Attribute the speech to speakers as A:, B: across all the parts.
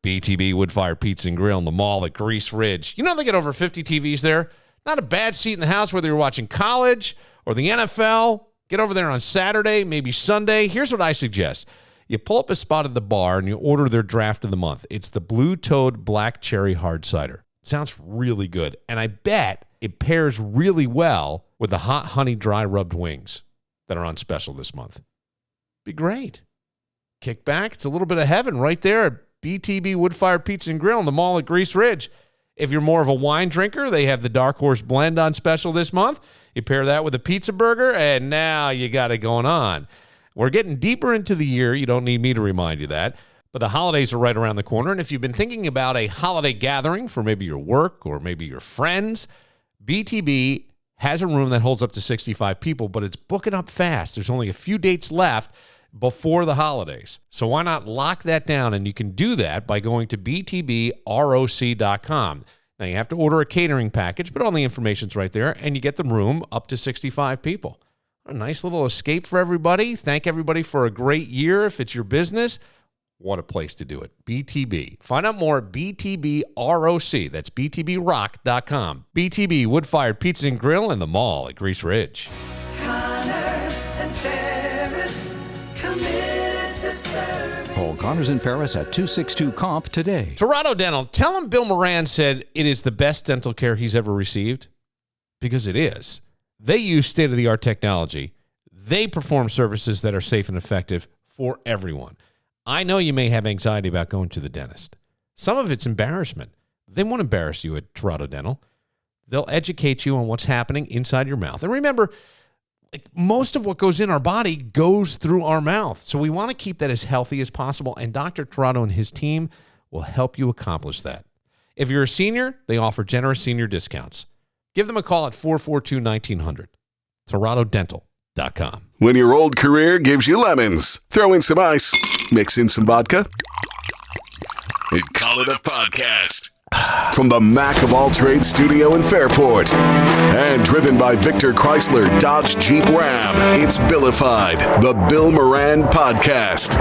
A: BTB Wood-Fired Pizza and Grill in the mall at Grease Ridge. You know they get over 50 TVs there. Not a bad seat in the house, whether you're watching college or the NFL. Get over there on Saturday, maybe Sunday. Here's what I suggest. You pull up a spot at the bar and you order their draft of the month. It's the Blue Toad Black Cherry Hard Cider. Sounds really good. And I bet it pairs really well with the hot honey dry rubbed wings that are on special this month. Be great. Kick back. It's a little bit of heaven right there at BTB Wood-Fired Pizza and Grill in the mall at Grease Ridge. If you're more of a wine drinker, they have the Dark Horse Blend on special this month. You pair that with a pizza burger, and now you got it going on. We're getting deeper into the year. You don't need me to remind you that. But the holidays are right around the corner, and if you've been thinking about a holiday gathering for maybe your work or maybe your friends, BTB has a room that holds up to 65 people, but it's booking up fast. There's only a few dates left before the holidays. So why not lock that down? And you can do that by going to btbroc.com. Now, you have to order a catering package, but all the information's right there, and you get the room up to 65 people. A nice little escape for everybody. Thank everybody for a great year. If it's your business, what a place to do it. BTB. Find out more at BTBROC. That's btbroc.com. BTB Wood-Fired Pizza and Grill in the mall at Grease Ridge.
B: Connors and Ferris, committed to serving.
C: Call Connors and Ferris at 262-COMP today.
A: Toronto Dental. Tell him Bill Moran said it is the best dental care he's ever received, because it is. They use state-of-the-art technology. They perform services that are safe and effective for everyone. I know you may have anxiety about going to the dentist. Some of it's embarrassment. They won't embarrass you at Toronto Dental. They'll educate you on what's happening inside your mouth. And remember, most of what goes in our body goes through our mouth. So we want to keep that as healthy as possible, and Dr. Toronto and his team will help you accomplish that. If you're a senior, they offer generous senior discounts. Give them a call at 442-1900. TorontoDental.com.
D: When your old career gives you lemons, throw in some ice, mix in some vodka, and call it a podcast. From the Mac of All Trades studio in Fairport, and driven by Victor Chrysler Dodge Jeep Ram, it's Billified, the Bill Moran Podcast.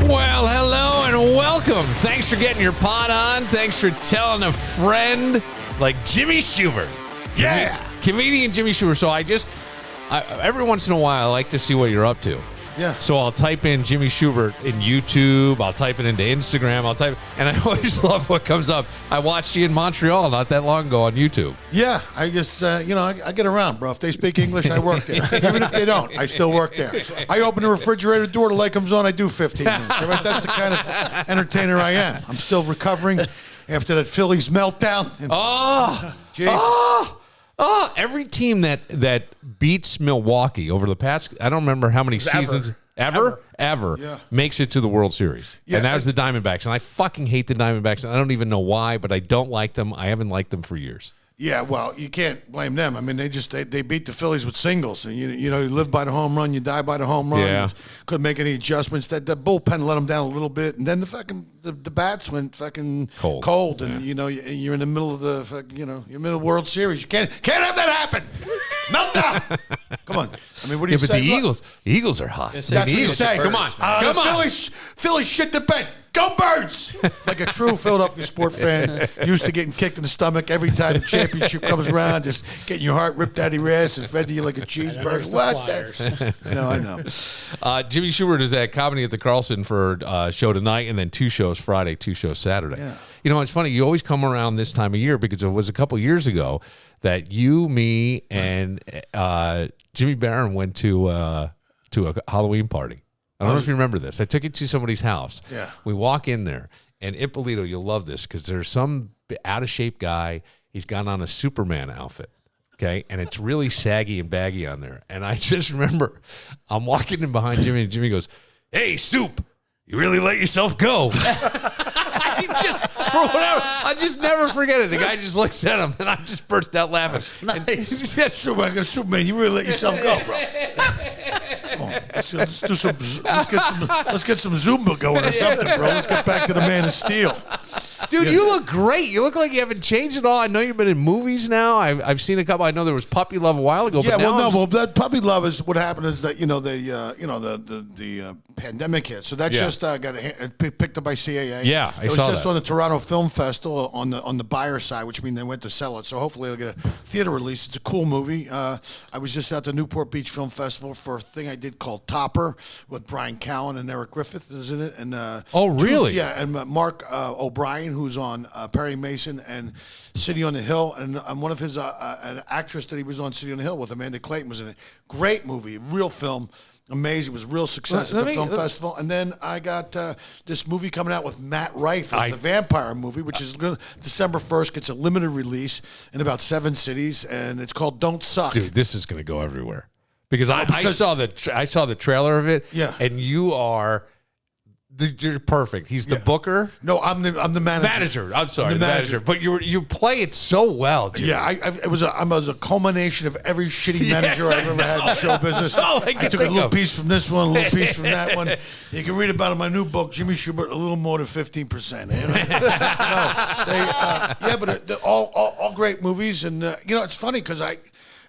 A: Well, hello and welcome. Thanks for getting your pot on. Thanks for telling a friend like Jimmy Schubert.
E: Yeah.
A: Comedian Jimmy Schubert. So every once in a while, I like to see what you're up to.
E: Yeah.
A: So I'll type in Jimmy Schubert in YouTube. I'll type it into Instagram. And I always love what comes up. I watched you in Montreal not that long ago on YouTube.
E: Yeah, I just, I get around, bro. If they speak English, I work there. Even if they don't, I still work there. I open the refrigerator door, the light comes on, I do 15 minutes. All right? That's the kind of entertainer I am. I'm still recovering after that Phillies meltdown. Jesus.
A: Every team that beats Milwaukee over the past, I don't remember how many seasons, ever
E: Yeah.
A: makes it to the World Series.
E: Yeah,
A: and that was the Diamondbacks. And I fucking hate the Diamondbacks. And I don't even know why, but I don't like them. I haven't liked them for years.
E: Yeah, well, you can't blame them. I mean, they beat the Phillies with singles, and you live by the home run, you die by the home run.
A: Yeah.
E: Couldn't make any adjustments. That the bullpen let them down a little bit, and then the bats went fucking cold, and you're in the middle of the you're in the middle of the World Series. You can't have that happen. Meltdown. Come on. I mean, what do you say?
A: But the Eagles are hot.
E: That's what you say.
A: Come on.
E: The Phillies shit the bed. Go Birds! Like a true Philadelphia sport fan, used to getting kicked in the stomach every time the championship comes around, just getting your heart ripped out of your ass and fed to you like a cheeseburger. I know.
A: Jimmy Schubert is at Comedy at the Carlson for a show tonight, and then 2 shows Friday, 2 shows Saturday. Yeah. It's funny. You always come around this time of year because it was a couple years ago that you, me, and Jimmy Barron went to a Halloween party. I don't know if you remember this. I took it to somebody's house.
E: Yeah.
A: We walk in there, and Ippolito, you'll love this because there's some out-of-shape guy. He's got on a Superman outfit, okay? And it's really saggy and baggy on there. And I just remember I'm walking in behind Jimmy, and Jimmy goes, "Hey, Soup, you really let yourself go." I just never forget it. The guy just looks at him, and I just burst out laughing.
E: Nice. Superman, you really let yourself go, bro. Let's get some Zumba going or something, bro. Let's get back to the Man of Steel.
A: Dude, you look great. You look like you haven't changed at all. I know you've been in movies now. I've seen a couple. I know there was Puppy Love a while ago.
E: Yeah,
A: but now
E: well, that Puppy Love is what happened is that the pandemic hit, so that just got picked up by CAA.
A: Yeah, I
E: it was
A: saw
E: just
A: that.
E: on the Toronto Film Festival on the buyer side, which means they went to sell it. So hopefully it'll get a theater release. It's a cool movie. I was just at the Newport Beach Film Festival for a thing I did called Topper with Brian Callen and Eric Griffith is in it. And
A: Oh, really?
E: and Mark O'Brien, who's on Perry Mason and City on the Hill, and one of his an actress that he was on City on the Hill with, Amanda Clayton, was in it. Great movie, real film. Amazing. It was a real success at the film festival. And then I got this movie coming out with Matt Rife as the vampire movie, which is December 1st, gets a limited release in about 7 cities, and it's called Don't Suck.
A: Dude, this is going to go everywhere. Because I saw the trailer of it, and you're perfect. He's the booker.
E: No, I'm the manager.
A: I'm sorry, the manager. But you play it so well, dude.
E: Yeah, it was a culmination of every shitty manager I've ever had in show business. I took a little piece from this one, a little piece from that one. You can read about it in my new book, Jimmy Schubert, a little more than 15%. But they're all great movies, and it's funny because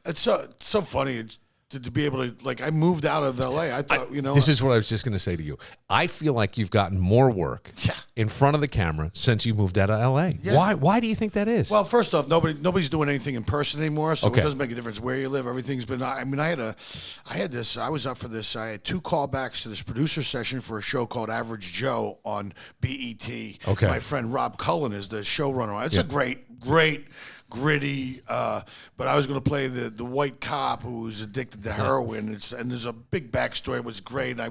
E: it's so funny. To be able to, I moved out of L.A. I thought,
A: This is what I was just going to say to you. I feel like you've gotten more work in front of the camera since you moved out of L.A. Yeah. Why do you think that is?
E: Well, first off, nobody's doing anything in person anymore, so it doesn't make a difference where you live. Everything's been. I was up for this. I had 2 callbacks to this producer session for a show called Average Joe on BET. Okay. My friend Rob Cullen is the showrunner. It's a great gritty, but I was going to play the white cop who was addicted to heroin. And there's a big backstory. It was great. I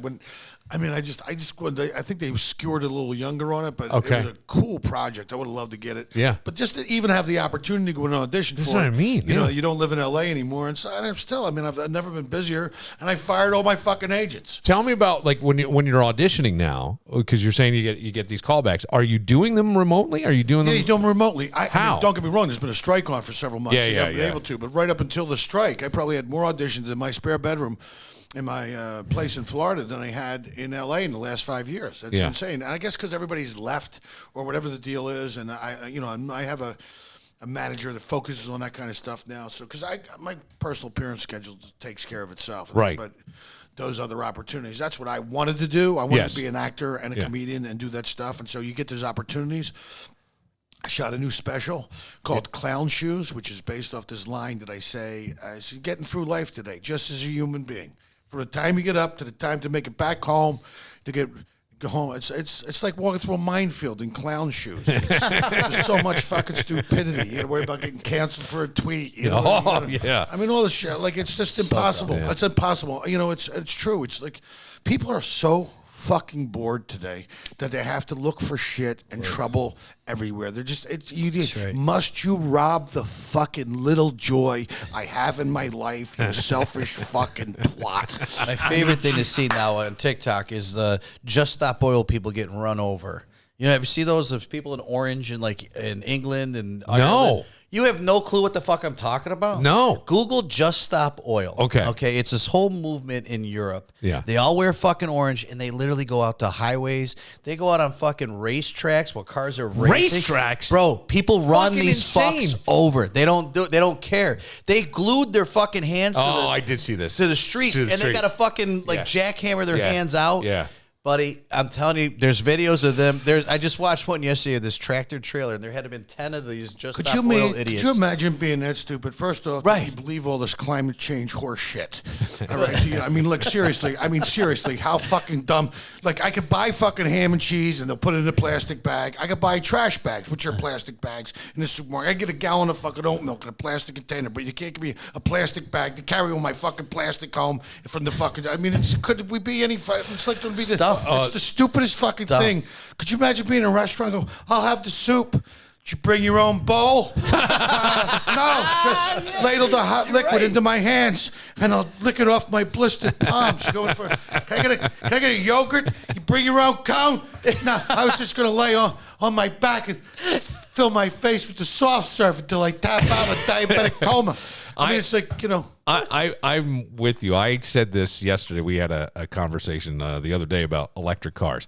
E: think they skewered a little younger on it, but it was a cool project. I would have loved to get it.
A: Yeah.
E: But just to even have the opportunity to go in an audition
A: this
E: for
A: is what I mean.
E: You don't live in L.A. anymore, and so I've never been busier, and I fired all my fucking agents.
A: Tell me about when you're auditioning now, because you're saying you get these callbacks. Are you doing them remotely? Are you doing them?
E: Yeah, you do them remotely.
A: How?
E: I mean, don't get me wrong. There's been a strike on for several months.
A: Yeah,
E: so you haven't been able to, but right up until the strike, I probably had more auditions in my spare bedroom in my place in Florida than I had in L.A. in the last 5 years. That's insane. And I guess because everybody's left or whatever the deal is, and I have a manager that focuses on that kind of stuff now. So because my personal appearance schedule takes care of itself.
A: Right.
E: But those other opportunities, that's what I wanted to do. I wanted to be an actor and a comedian and do that stuff. And so you get those opportunities. I shot a new special called Clown Shoes, which is based off this line that I say, getting through life today, just as a human being. From the time you get up to the time to make it back home, go home, it's like walking through a minefield in clown shoes. There's so much fucking stupidity. You got to worry about getting canceled for a tweet. I mean, all this shit. It's just impossible. It's impossible. It's true. It's like people are so fucking bored today that they have to look for shit and trouble everywhere. They're just must you rob the fucking little joy I have in my life, you selfish fucking twat.
F: My favorite thing to see now on TikTok is the Just Stop Oil people getting run over. Have you seen those people in orange and in England and Ireland?
A: No.
F: You have no clue what the fuck I'm talking about?
A: No.
F: Google Just Stop Oil.
A: Okay.
F: It's this whole movement in Europe.
A: Yeah.
F: They all wear fucking orange, and they literally go out to highways. They go out on fucking racetracks while cars are racing.
A: Racetracks?
F: Bro, people run
A: Fucking
F: these
A: insane.
F: fucks over. They don't care. They glued their fucking hands
A: I did see this.
F: to the street, and they got to fucking jackhammer their hands out.
A: Yeah.
F: Buddy, I'm telling you, there's videos of them. I just watched one yesterday of this tractor trailer, and there had been 10 of these Just Stop Oil idiots.
E: Could you imagine being that stupid? First off, you believe all this climate change horse shit. All right, seriously, how fucking dumb. I could buy fucking ham and cheese, and they'll put it in a plastic bag. I could buy trash bags, which are plastic bags, in the supermarket. I get a gallon of fucking oat milk in a plastic container, but you can't give me a plastic bag to carry all my fucking plastic home from the fucking. Could we be any? It's like going to be the. It's the stupidest fucking thing. Could you imagine being in a restaurant and go, I'll have the soup. Did you bring your own bowl? No, just ladle the hot liquid into my hands, and I'll lick it off my blistered palms. Can I get a yogurt? You bring your own cone? No, I was just going to lay on my back and fill my face with the soft serve until I tap out of diabetic coma. It's
A: I'm with you. I said this yesterday. We had a conversation the other day about electric cars.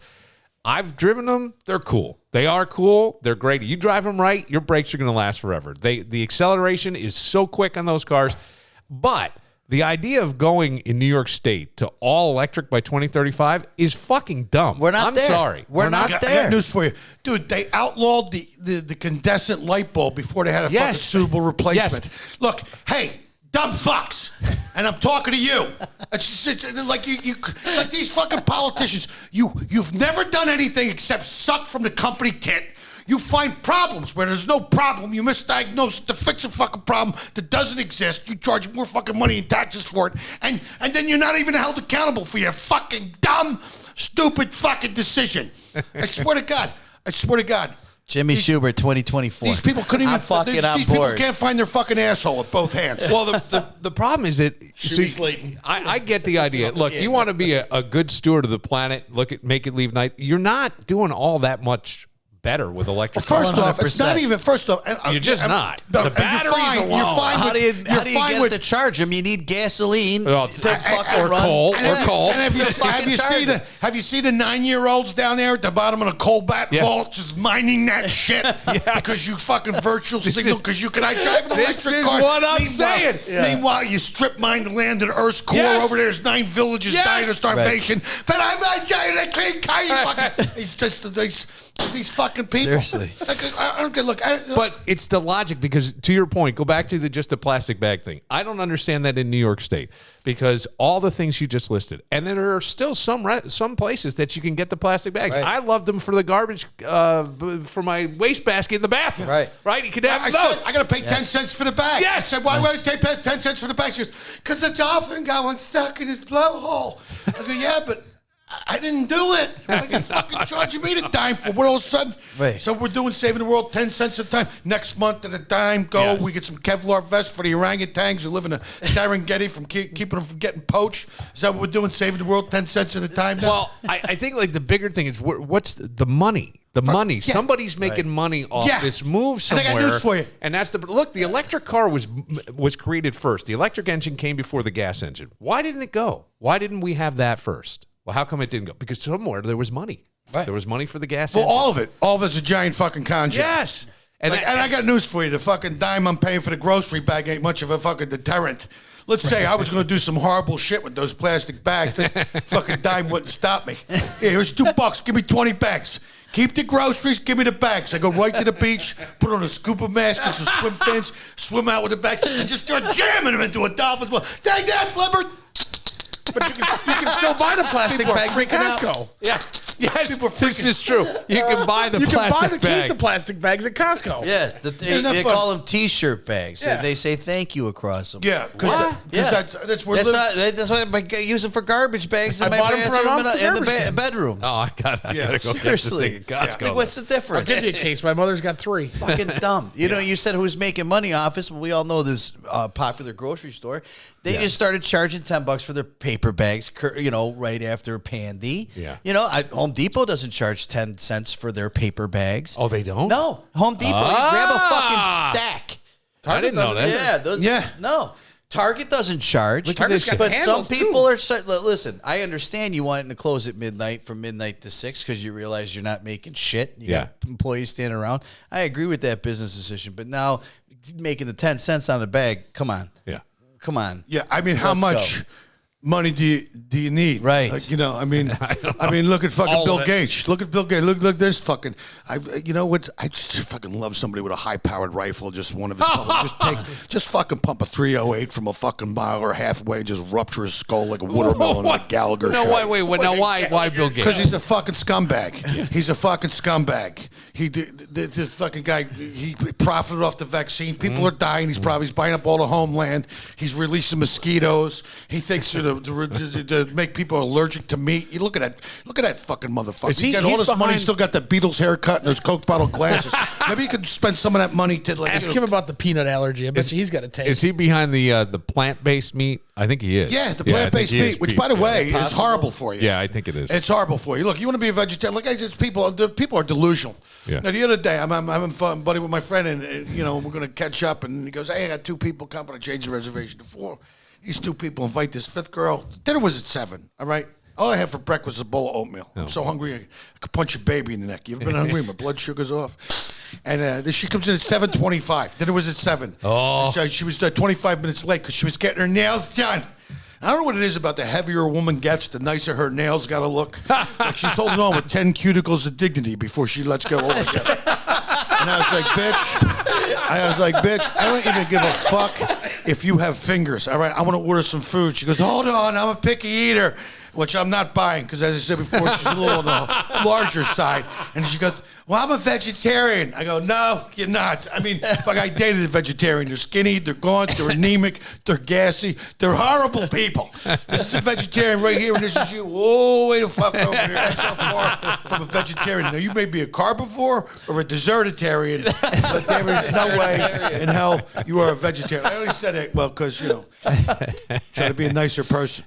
A: I've driven them. They're cool. They are cool. They're great. You drive them right, your brakes are going to last forever. The acceleration is so quick on those cars. But the idea of going in New York State to all electric by 2035 is fucking dumb.
F: We're not
A: I'm
F: there.
A: sorry.
F: We're not
E: I
F: there.
E: got news for you. Dude, they outlawed the incandescent light bulb before they had a fucking suitable replacement.
A: Yes.
E: Look, hey, dumb fucks. And I'm talking to you. It's like you like these fucking politicians. You've never done anything except suck from the company tit. You find problems where there's no problem. You misdiagnose to fix a fucking problem that doesn't exist. You charge more fucking money in taxes for it. And then you're not even held accountable for your fucking dumb, stupid fucking decision. I swear to God. I swear to God.
F: Jimmy Schubert, 2024.
E: These people couldn't even.
F: I'm fucking
E: these
F: on
E: people
F: board.
E: can't find their fucking asshole with both hands.
A: Well, the problem is that I get the idea. Look, you want to be a good steward of the planet. Make it leave night. You're not doing all that much better with electric cars.
E: First off, it's not even. First off,
A: You're just not.
E: No,
A: The batteries alone.
E: You're fine.
F: How do you get
E: with
F: to charge them? You need gasoline
A: Well,
F: to fucking
A: or
F: run.
A: coal.
E: And
A: Or
E: have,
A: coal.
E: and have you seen the 9-year-olds down there at the bottom of the coal bat vault just mining that shit because you fucking virtual signal because you can drive an
A: This
E: electric
A: is
E: car.
A: what I'm saying.
E: Meanwhile, you strip mine the land in Earth's core over there. There's 9 villages dying of starvation. But I'm not driving a clean car. You fucking. It's just these fucking people.
F: Seriously.
E: I don't get. Look,
A: But it's the logic because, to your point, go back to just the plastic bag thing. I don't understand that in New York State because all the things you just listed, and then there are still some places that you can get the plastic bags.
F: Right.
A: I loved them for the garbage for my wastebasket in the bathroom. Right. You could have
E: I
A: those.
E: said, I got to pay 10 cents for the bag.
A: Yes.
E: I said, why would I pay 10 cents for the bag? She goes, because the dolphin got one stuck in his blowhole. I go, yeah, but I didn't do it. You're fucking charging me the dime for what all of a sudden.
F: Right.
E: So we're doing Saving the World 10 cents a time. Next month at a dime, go.
A: Yes.
E: We get some Kevlar vests for the orangutans who live in the Serengeti from keeping them from getting poached. Is that what we're doing? Saving the World 10 cents at a time now?
A: Well, I think like the bigger thing is what's the money? The money. Somebody's making money off this move somewhere.
E: And I got news for you.
A: And that's look. The electric car was created first. The electric engine came before the gas engine. Why didn't it go? Why didn't we have that first? Well, how come it didn't go? Because somewhere there was money.
F: Right.
A: There was money for the gas
E: Well,
A: engine.
E: all of it's a giant fucking con job.
A: Yes. And
E: And I got news for you. The fucking dime I'm paying for the grocery bag ain't much of a fucking deterrent. Let's say I was going to do some horrible shit with those plastic bags. That fucking dime wouldn't stop me. Yeah, here's $2. Give me 20 bags. Keep the groceries. Give me the bags. I go right to the beach, put on a scuba mask and some swim fins, swim out with the bags, and just start jamming them into a dolphin's well. Take that, Flipper.
G: But you can still buy the plastic
E: People are
G: bags at
E: freaking out.
G: Costco.
A: yeah. Yes, this is true. You can buy the
G: You can buy
A: plastic
G: the case
A: bag.
G: of plastic bags at Costco.
F: Yeah,
E: Isn't that
F: they
E: fun?
F: call them T-shirt bags.
G: Yeah.
F: They say thank you across them.
E: Yeah, because that's where
F: That's why I use them for garbage bags in
G: I
F: my
G: bought 'em for my
F: bathroom
G: mom for
F: in the
G: garbage bags.
F: bedrooms.
A: Oh, I gotta go get
F: seriously.
A: the thing at Costco.
F: Like, what's the difference?
G: I'll give you a case. My mother's got 3.
F: Fucking dumb. You know, you said who's making money off us. We all know this popular grocery store. They just started charging $10 for their paper bags, right after Pandy.
A: Yeah.
F: Home Depot doesn't charge 10 cents for their paper bags.
A: Oh, they don't?
F: No. Home Depot, you grab a fucking stack.
A: I didn't know that.
F: No. Target doesn't charge.
G: Target's got
F: But some
G: handles,
F: people
G: too.
F: listen, I understand you wanting to close at midnight from midnight to 6 because you realize you're not making shit. You got employees standing around. I agree with that business decision. But now making the 10 cents on the bag, come on.
A: Yeah.
F: Come on.
E: Yeah, I mean, how
F: Let's
E: much money do you need?
F: Right.
E: Like, I mean, look at fucking
G: All of
E: Bill
G: it.
E: Gates. Look at Bill Gates. Look this fucking. You know what? I just fucking love somebody with a high-powered rifle. Just one of his. just fucking pump a 308 from a fucking mile or halfway. Just rupture his skull like a watermelon in a Gallagher
A: No,
E: show.
A: wait. Now, why Bill Gates?
E: Because he's a fucking scumbag. He's a fucking scumbag. The fucking guy, he profited off the vaccine. People are dying. He's buying up all the homeland. He's releasing mosquitoes. He thinks to make people allergic to meat. You look at that fucking motherfucker.
A: Is he-
E: He got all
A: he's
E: this money.
A: behind-
E: He's still got the Beatles haircut and those Coke bottle glasses. Maybe he could spend some of that money to like.
G: Ask him about the peanut allergy. I bet you he's got a taste.
A: Is he behind the plant-based meat? I think he is.
E: Yeah, the
A: I think
E: plant-based
A: he is,
E: meat, which
A: Pete.
E: by the way
F: Yeah.
E: is horrible for you.
A: Yeah, I think it is.
E: It's horrible for you. Look, you want to be a vegetarian? Like, people are delusional.
A: Yeah.
E: Now, the other day, I'm having fun, buddy, with my friend, and we're going to catch up. And he goes, "Hey, I got 2 people coming to change the reservation to 4. These 2 people invite this 5th girl. Dinner was at 7. All right, All I had for breakfast was a bowl of oatmeal. I'm so hungry, I could punch a baby in the neck. You ever been hungry? My blood sugar's off. And then she comes in at 7:25. Dinner was at 7.
A: Oh.
E: She was 25 minutes late because she was getting her nails done. I don't know what it is about the heavier a woman gets, the nicer her nails got to look. Like she's holding on with 10 cuticles of dignity before she lets go altogether. And I was like, bitch, I don't even give a fuck if you have fingers. All right, I want to order some food. She goes, hold on, I'm a picky eater. Which I'm not buying because, as I said before, she's a little on the larger side. And she goes, well, I'm a vegetarian. I go, no, you're not. I mean, fuck, I dated a vegetarian. They're skinny, they're gaunt, they're anemic, they're gassy. They're horrible people. This is a vegetarian right here, and this is you. Whoa, way the fuck over here. That's so far from a vegetarian. Now, you may be a carbivore or a desertarian, but there is no way in hell you are a vegetarian. I only said it, well, because, trying to be a nicer person.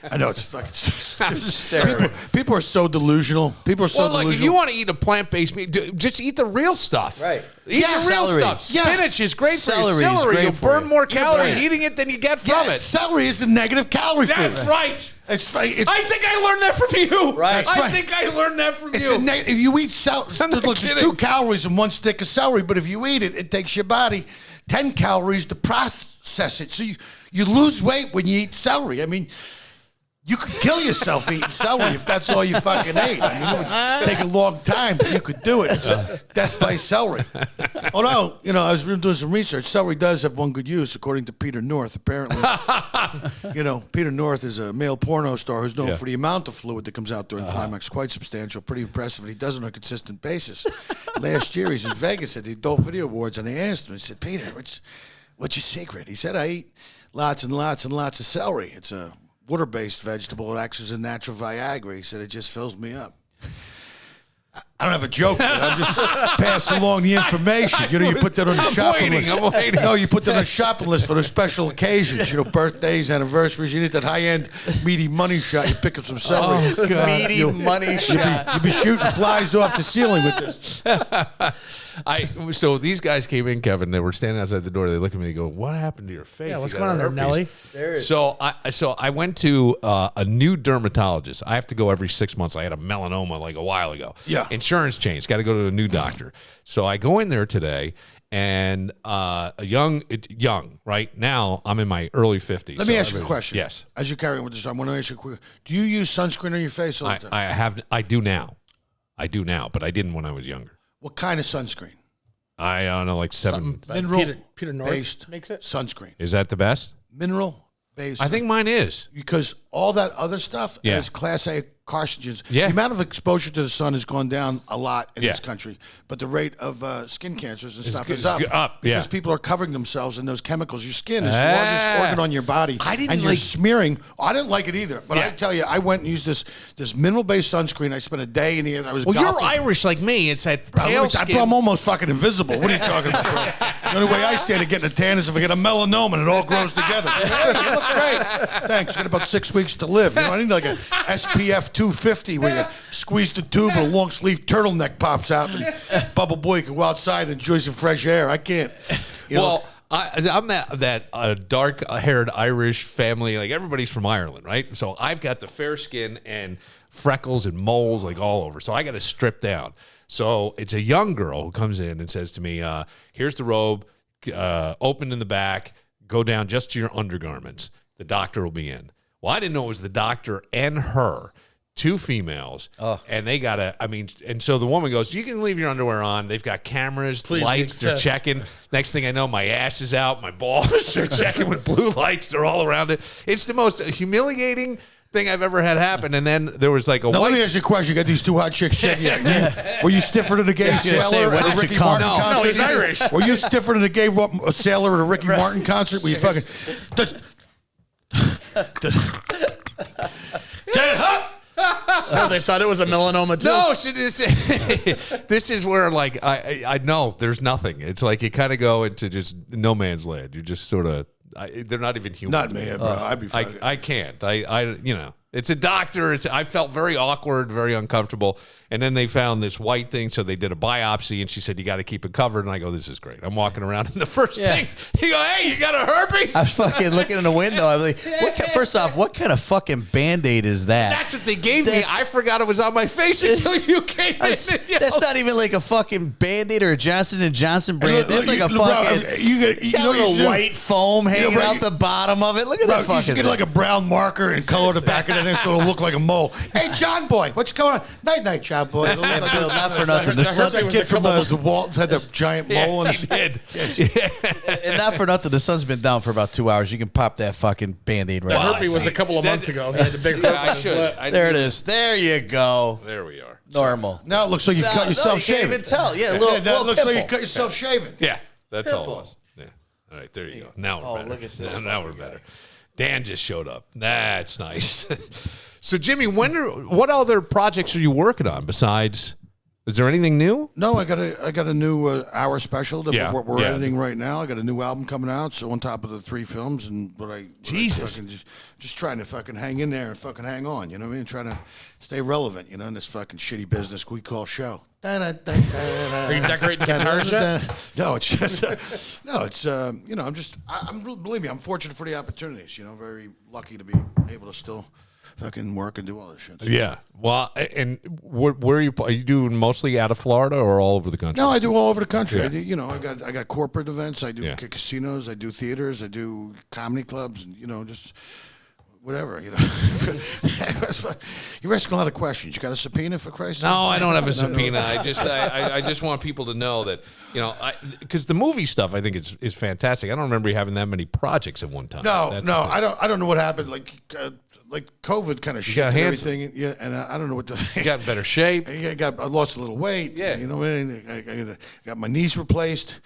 E: I know it's fucking. People are so delusional. People are so
A: Well, look,
E: delusional.
A: if you want to eat a plant-based meat, just eat the real stuff.
F: Right.
A: Eat the real
F: Celery.
A: stuff.
E: Yeah.
A: Spinach is great for you.
F: Celery is
A: Celery,
F: great
A: you'll
F: for
A: burn
F: you.
A: more calories
E: right.
A: eating it than you get from
E: Yeah,
A: it.
E: celery is a negative calorie food.
A: That's right.
E: It's
A: I think I learned that from you.
F: Right.
E: That's
A: I
E: right.
A: think I learned that from
E: It's
A: you.
E: if you eat celery,
A: I'm not
E: look, there's
A: kidding.
E: 2 calories in 1 stick of celery, but if you eat it, it takes your body 10 calories to process it. So you lose weight when you eat celery. I mean, you could kill yourself eating celery if that's all you fucking ate. I mean, it would take a long time, but you could do it. It's death by celery. Although, I was doing some research. Celery does have one good use, according to Peter North, apparently. Peter North is a male porno star who's known for the amount of fluid that comes out during climax. Quite substantial, pretty impressive, and he does it on a consistent basis. Last year, he's in Vegas at the Adult Video Awards, and they asked him, he said, Peter, what's your secret? He said, I eat lots and lots and lots of celery. It's a water-based vegetable. It acts as a natural Viagra. He said, it just fills me up. I don't have a joke. I'm just passing along the information. You put that on the shopping list.
A: I'm waiting.
E: No, you put that on the shopping list for those special occasions. birthdays, anniversaries. You need that high-end, meaty money shot. You pick up some celery.
F: Meaty money shot.
E: You'll be shooting flies off the ceiling with this.
A: So these guys came in, Kevin. They were standing outside the door. They look at me and go, what happened to your face?
G: Yeah,
A: You
G: what's
A: got
G: going on there,
A: herpes."
G: Nelly?
A: So I went to a new dermatologist. I have to go every 6 months. I had a melanoma like a while ago.
E: Yeah.
A: Insurance changed. Got to go to a new doctor. So I go in there today, and young, right now I'm in my early 50s.
E: Let me ask you a question.
A: Yes.
E: As you carry on with this, I want to ask you a quick. Do you use sunscreen on your face all the time?
A: I do now, but I didn't when I was younger.
E: What kind of sunscreen?
A: I don't know, like 7.
E: Mineral
G: Peter North
E: based
G: makes it.
E: sunscreen.
A: Is that the best?
E: Mineral based.
A: I think mine is.
E: because all that other stuff
A: Yeah.
E: is Class A carcinogens.
A: Yeah.
E: The amount of exposure to the sun has gone down a lot in
A: Yeah.
E: this country, but the rate of skin cancers and stuff
A: good-
E: is up.
A: it's up, yeah.
E: Because people are covering themselves in those chemicals. Your skin is the largest organ on your body.
A: I didn't
E: and you're
A: like-
E: smearing. I didn't like it either. But
A: Yeah.
E: I tell you, I went and used this mineral-based sunscreen. I spent a day in the I was
A: Well,
E: golfing.
A: you're Irish like me. It's that pale skin.
E: I'm almost fucking invisible. What are you talking about, bro? The only way I stand to getting a tan is if I get a melanoma and it all grows together. Hey, you look great. Thanks. Got about 6 weeks to live. I need like a SPF 250 where you squeeze the tube and a long sleeve turtleneck pops out and Bubble Boy can go outside and enjoy some fresh air. I can't.
A: Well, I'm that dark-haired Irish family. Like, everybody's from Ireland, right? So I've got the fair skin and freckles and moles like all over. So I got to strip down. So it's a young girl who comes in and says to me, here's the robe, open in the back, go down just to your undergarments. The doctor will be in. Well, I didn't know it was the doctor and her. 2 females, and they gotta. And so the woman goes, "You can leave your underwear on." They've got cameras,
G: Please
A: lights. They're
G: exist.
A: checking. Next thing I know, my ass is out, my balls. They're checking with blue lights. They're all around it. It's the most humiliating thing I've ever had happen. And then there was like a
E: Now,
A: white.
E: let me ask you a question. You got these 2 hot chicks checking you. Were you stiffer than a gay sailor
F: when
E: at a
F: did you
E: Ricky
F: come?
E: Martin
A: No,
E: concert?
A: he's Irish.
E: Were you stiffer than a gay sailor at a Ricky Martin concert? Were you fucking...
G: No, they thought it was a melanoma too.
A: No, this is where like I know there's nothing. It's like you kind of go into just no man's land. You just sort of they're not even human.
E: Not me, bro. I'd be fucking...
A: I can't. It's a doctor. I felt very awkward, very uncomfortable. And then they found this white thing, so they did a biopsy, and she said, you got to keep it covered. And I go, this is great. I'm walking around, and the first thing, you go, hey, you got a herpes?
F: I was fucking looking in the window. I was like, first off, what kind of fucking Band-Aid is that?
A: That's what they gave me. I forgot it was on my face until you came in.
F: That's not even like a fucking Band-Aid or a Johnson & Johnson brand. That's like a fucking a white foam hanging out the bottom of it. Look at that fucking
E: You should get like a brown marker and color the back of it in so it'll look like a mole. Hey, John Boy, what's going on? Night, John Boy.
F: Bill, not for nothing.
E: I heard that kid from the Waltons had the giant mole.
A: Yes, he did.
F: And not for nothing, the sun's been down for about 2 hours. You can pop that fucking Band-Aid right
G: The
F: now.
G: herpes was a couple of months ago. He had the big herpes on his lip.
F: There it is. There you go.
A: There we are.
F: Normal.
E: Now it looks like you cut yourself
F: you can't
E: shaving.
F: even tell. Yeah,
E: Now it
F: little
E: looks like you
F: pimple.
E: cut yourself shaving.
A: Yeah, that's all it
F: Pimple.
A: was. Yeah. All right, there you go. Now we're better.
F: Look at this.
A: Now we're better. Dan just showed up. That's nice. So, Jimmy, what other projects are you working on besides? Is there anything new?
E: No, I got a new hour special that we're
A: Yeah.
E: editing right now. I got a new album coming out, so on top of the 3 films, and
A: Jesus.
E: fucking just trying to fucking hang in there and fucking hang on. You know what I mean? Trying to stay relevant. You know, in this fucking shitty business we call show.
G: Are you decorating guitars yet?
E: No, it's just you know, believe me, I'm fortunate for the opportunities. You know, very lucky to be able to still fucking work and do all this shit. So.
A: Yeah. Well, and where are you doing mostly out of Florida or all over the country?
E: No, I do all over the country.
A: Yeah.
E: I do, you know, I got corporate events. I do
A: Yeah.
E: casinos. I do theaters. I do comedy clubs. And, you know, just whatever. You know, you're asking a lot of questions. You got a subpoena for Christ's sake?
A: No, I don't have a subpoena. I just want people to know that, you know, because the movie stuff I think is fantastic. I don't remember you having that many projects at one time.
E: No,
A: That's
E: no,
A: the-
E: I don't know what happened. Like COVID kind of
A: got
E: shifted
A: handsome.
E: everything. Yeah, and I don't know what to
A: You got in better shape.
E: I lost a little weight.
A: Yeah.
E: You know what I mean? I got my knees replaced.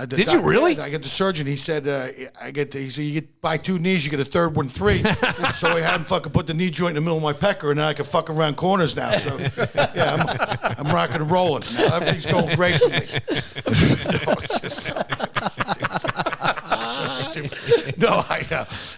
A: Did you really?
E: I got the surgeon. He said, he said, you buy 2 knees, you get a third one free. So I had him fucking put the knee joint in the middle of my pecker, and now I can fuck around corners now. So, yeah, I'm rocking and rolling. Everything's going great for me. No, it's just... No, I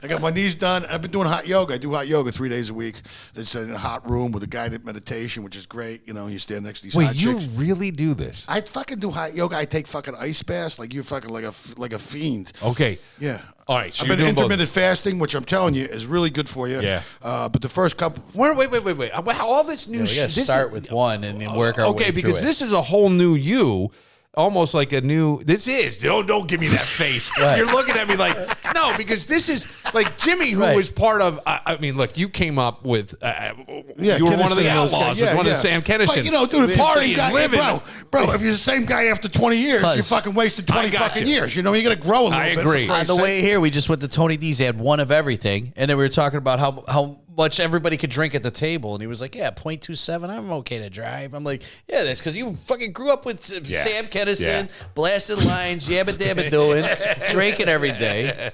E: got my knees done. I've been doing hot yoga. I do hot yoga 3 days a week. It's in a hot room with a guided meditation, which is great. You know, you stand next to these hot
A: Wait, you
E: chicks.
A: really do this?
E: I fucking do hot yoga. I take fucking ice baths like you're fucking like a fiend.
A: Okay.
E: Yeah.
A: All right, so
E: I've
A: you're
E: been
A: doing both.
E: intermittent fasting, which I'm telling you is really good for you.
A: Yeah.
E: But the first couple.
A: Wait. All this new
F: We
A: shit.
F: got to start with one and then work our way
A: Okay,
F: through
A: because
F: it.
A: this is a whole new you. Almost like a new. This is. Don't give me that face.
F: Right.
A: You're looking at me like no, because this is like Jimmy, who
F: Right.
A: was part of. I mean, look, you came up with.
E: Yeah,
A: you were one of the
E: Kennison and those
A: outlaws.
E: guys.
A: One of the Sam Kennison.
E: But you know, dude, if
A: party
E: you're the same guy,
A: living.
E: bro, if you're the same guy after 20 years, you fucking wasted 20
A: I got
E: fucking
A: you.
E: years. You know, you got to grow a little
A: I
E: bit.
A: agree.
E: For
F: On
E: Christ's
F: the
E: sake.
F: way here, we just went to Tony D's. He had one of everything, and then we were talking about how much everybody could drink at the table, and he was like, "Yeah, 0.27. I'm okay to drive." I'm like, "Yeah, that's because you fucking grew up with Sam Kennison, blasting lines, yabba dabba doing, drinking every day,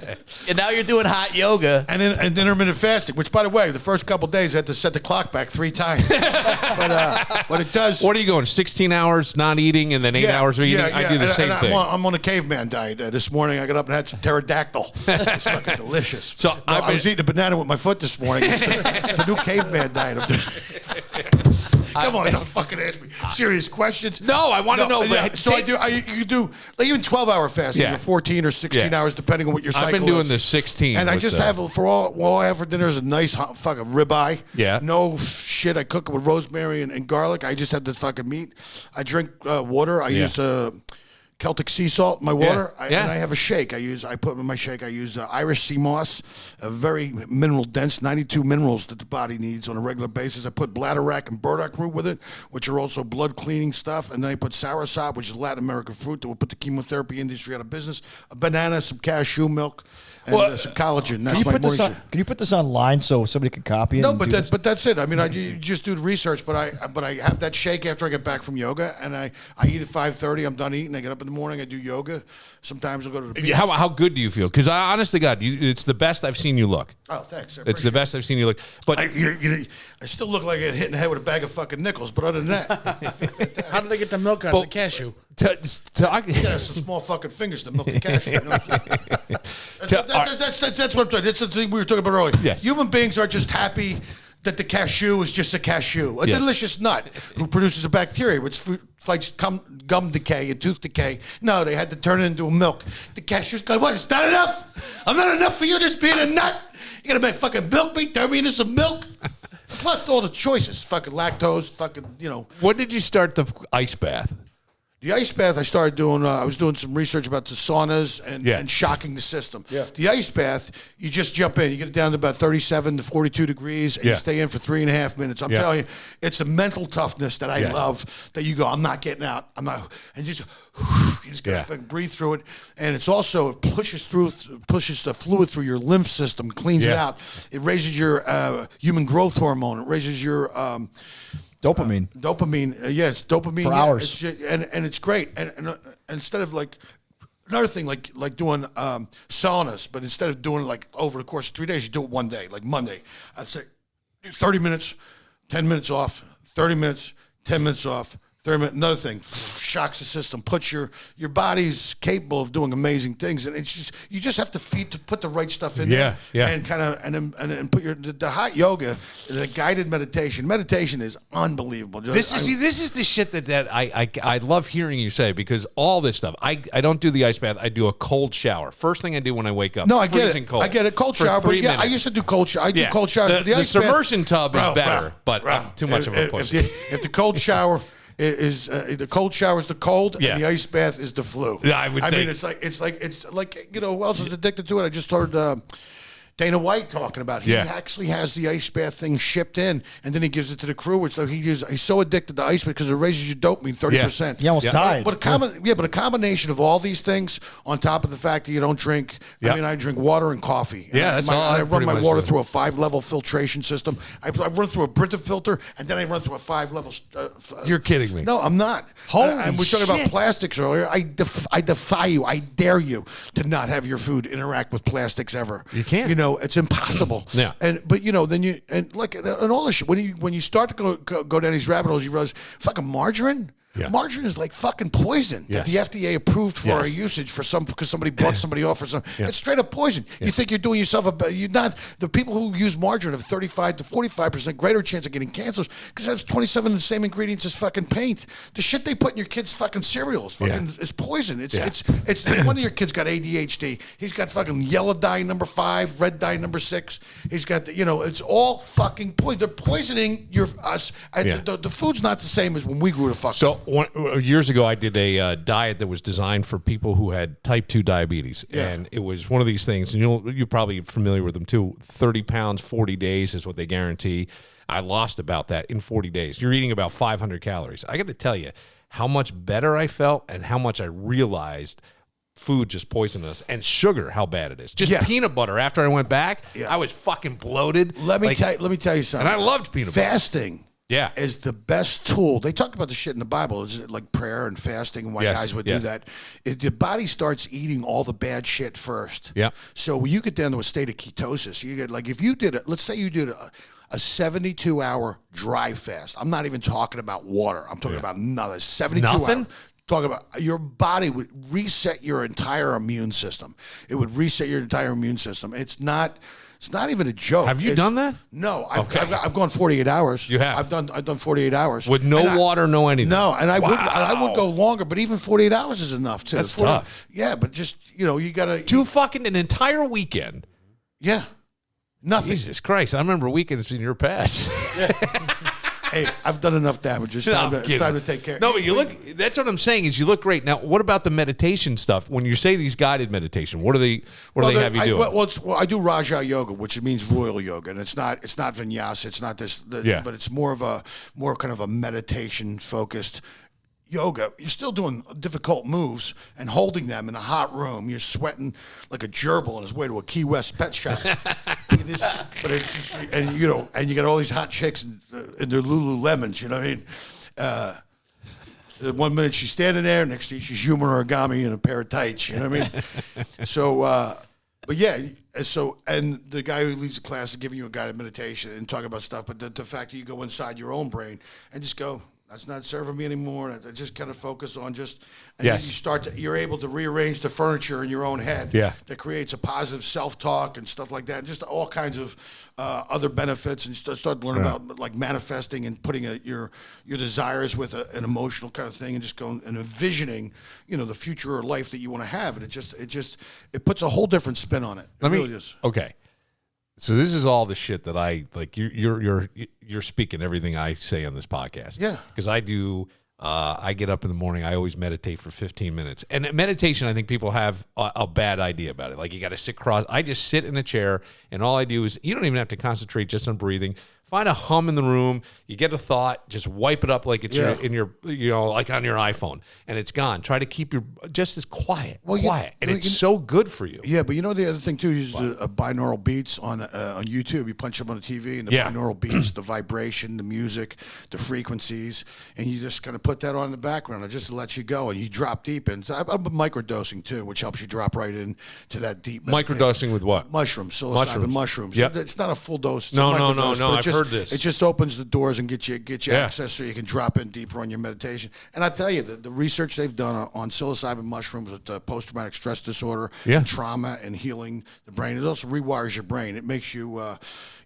F: and now you're doing hot yoga."
E: And intermittent fasting, which, by the way, the first couple days I had to set the clock back 3 times. but it does.
A: What are you going? 16 hours not eating and then 8 hours of eating. I do the same thing.
E: I'm on a caveman diet. This morning I got up and had some pterodactyl. It's fucking delicious.
A: So
E: No,
A: I've
E: I was
A: been-
E: eating a banana with my foot this morning. It's the new caveman diet. Come on, don't fucking ask me serious questions.
A: No, I want to know.
E: Yeah,
A: but
E: so
A: take-
E: you do like even 12-hour fasting,
A: Yeah.
E: or 14 or 16
A: Yeah.
E: hours, depending on what your cycle
A: I've
E: is.
A: been doing the 16.
E: And I
A: with
E: just
A: the-
E: have for all I have for dinner is a nice hot fucking ribeye.
A: Yeah.
E: No shit. I cook it with rosemary and garlic. I just have the fucking meat. I drink water. I use Celtic sea salt in my water.
A: Yeah.
E: And I have a shake. I put in my shake. I use Irish sea moss, a very mineral dense, 92 minerals that the body needs on a regular basis. I put bladderwrack and burdock root with it, which are also blood cleaning stuff. And then I put soursop, which is a Latin American fruit that will put the chemotherapy industry out of business. A banana, some cashew milk, and some collagen. That's my morning shit.
H: Can you put this online so somebody can copy it?
E: No,
H: and
E: but
H: do this?
E: that's it. I mean, you just do the research. But I have that shake after I get back from yoga, and I eat at 5:30. I'm done eating. I get up in the morning. I do yoga. Sometimes I'll go to the beach.
A: How good do you feel? Because I honestly, God, it's the best I've seen you look.
E: Oh, thanks.
A: It's the best I've seen you look. But
E: I still look like I get hit in the head with a bag of fucking nickels. But other than that,
G: How do they get the milk out of the cashew?
E: you gotta have some small fucking fingers to milk the cashew. You know what I'm saying? That's what I'm talking. That's the thing we were talking about earlier.
A: Yes.
E: Human beings are just happy that the cashew is just a cashew, a delicious nut who produces a bacteria which fights gum decay and tooth decay. No, they had to turn it into a milk. The cashew's going, what, it's not enough? I'm not enough for you just being a nut? You're going to make fucking milk meat, turn me into some milk? Plus all the choices, fucking lactose, fucking,
A: When did you start the ice bath?
E: The ice bath I started doing, I was doing some research about the saunas and shocking the system. Yeah. The ice bath, you just jump in. You get it down to about 37 to 42 degrees, and you stay in for 3.5 minutes. I'm telling you, it's a mental toughness that I love, that you go, I'm not getting out. I'm not. And you just got to breathe through it. And it's also, it pushes the fluid through your lymph system, cleans it out. It raises your human growth hormone. It raises your...
H: Dopamine.
E: Yes, dopamine
H: for hours,
E: and it's great. And instead of like another thing, like doing saunas, but instead of doing it like over the course of 3 days, you do it one day, like Monday. I'd say 30 minutes, 10 minutes off, 30 minutes, 10 minutes off. 30 minutes. Another thing, shocks the system. Puts your body's capable of doing amazing things, and it's just you just have to put the right stuff in there, and kind of and put the hot yoga, the guided meditation. Meditation is unbelievable.
A: This is the shit that I love hearing you say, because all this stuff I don't do the ice bath. I do a cold shower. First thing I do when I wake up.
E: No, I get it.
A: Cold
E: I get it. Cold shower, but
A: minutes.
E: I used to do cold shower. I do cold showers.
A: The
E: ice bath,
A: submersion tub is better, but I'm too much of a pussy.
E: If the cold shower. Is the cold shower is the cold, and the ice bath is the flu.
A: Yeah, I mean,
E: it's like who else is addicted to it? I just heard Dana White talking about. He actually has the ice bath thing shipped in, and then he gives it to the crew. Which he's so addicted to ice because it raises your dopamine 30%.
H: He almost died.
E: But a combination of all these things, on top of the fact that you don't drink. I mean, I drink water and coffee. I run my water through a 5-level filtration system. I run through a Brita filter, and then I run through a 5-level.
A: You're kidding me?
E: No, I'm not. And we're talking about plastics earlier. I defy you. I dare you to not have your food interact with plastics ever.
A: You can't.
E: It's impossible.
A: Yeah.
E: But then you and all this shit. When you start to go down these rabbit holes, you realize fucking margarine. Yeah. Margarine is like fucking poison that the FDA approved for our usage because somebody bought somebody off or something. It's straight up poison. You think you're doing yourself the people who use margarine have 35 to 45% greater chance of getting cancers because that's 27 of the same ingredients as fucking paint. The shit they put in your kids' fucking cereal is poison. It's one of your kids got ADHD. He's got fucking yellow dye number 5, red dye number 6. He's got it's all fucking poison. They're poisoning us. The food's not the same as when we grew the fuck up.
A: Years ago, I did a diet that was designed for people who had type 2 diabetes. Yeah. And it was one of these things, and you're probably familiar with them too. 30 pounds, 40 days is what they guarantee. I lost about that in 40 days. You're eating about 500 calories. I got to tell you how much better I felt and how much I realized food just poisoned us, and sugar, how bad it is. Just peanut butter. After I went back, I was fucking bloated.
E: Let me tell you something.
A: And I loved peanut butter.
E: Fasting. Is the best tool. They talk about the shit in the Bible. Is like prayer and fasting and why guys would do that. The body starts eating all the bad shit first. Yeah. So when you get down to a state of ketosis, you get like if you did it, let's say you did a 72-hour dry fast. I'm not even talking about water. I'm talking about another 72 hours. Talking about your body would reset your entire immune system. It would reset your entire immune system. It's not even a joke.
A: Have you done that?
E: No, I've gone 48 hours.
A: You have?
E: I've done 48 hours
A: with no water, no anything.
E: No, and I would go longer, but even 48 hours is enough too.
A: That's tough.
E: Yeah, but just you gotta
A: an entire weekend.
E: Yeah, nothing.
A: Jesus Christ! I remember weekends in your past.
E: Hey, I've done enough damage. It's time to take care.
A: No, but you look. That's what I'm saying. Is you look great. Now, what about the meditation stuff? When you say these guided meditation, what do they have you do?
E: I do Raja yoga, which means royal yoga, and it's not vinyasa. It's not this. But it's more kind of a meditation focused yoga. You're still doing difficult moves and holding them in a hot room. You're sweating like a gerbil on his way to a Key West pet shop. And you got all these hot chicks in their Lululemons. You know what I mean? 1 minute she's standing there, next thing she's human origami in a pair of tights. You know what I mean? So, but yeah. So, and the guy who leads the class is giving you a guided meditation and talking about stuff. But the fact that you go inside your own brain and just go, That's not serving me anymore. I just kind of focus on just, and
A: Yes.
E: you're able to rearrange the furniture in your own head.
A: Yeah.
E: That creates a positive self-talk and stuff like that, and just all kinds of other benefits, and start learning about like manifesting and putting your desires with an emotional kind of thing, and just going and envisioning, the future or life that you want to have, and it puts a whole different spin on it. It really does.
A: Okay. So this is all the shit that I like. You're speaking everything I say on this podcast.
E: Yeah.
A: Because I do. I get up in the morning. I always meditate for 15 minutes. And meditation, I think people have a bad idea about it. Like you got to sit cross. I just sit in a chair, and all I do is you don't even have to concentrate just on breathing. Find a hum in the room. You get a thought, just wipe it up like it's in your, like on your iPhone, and it's gone. Try to keep your just as quiet, and it's so good for you.
E: Yeah, but the other thing too is binaural beats on YouTube. You punch them on the TV, and the binaural beats, the vibration, the music, the frequencies, and you just kind of put that on in the background, and just to let you go, and you drop deep in. So I'm microdosing too, which helps you drop right in to that deep.
A: Microdosing with what?
E: Mushrooms, psilocybin mushrooms.
A: Yep.
E: It's not a full dose. It's
A: No.
E: a microdose, but
A: I've heard this.
E: It just opens the doors and get you access so you can drop in deeper on your meditation. And I tell you, the research they've done on psilocybin mushrooms with post-traumatic stress disorder, and trauma, and healing the brain, it also rewires your brain. It makes you,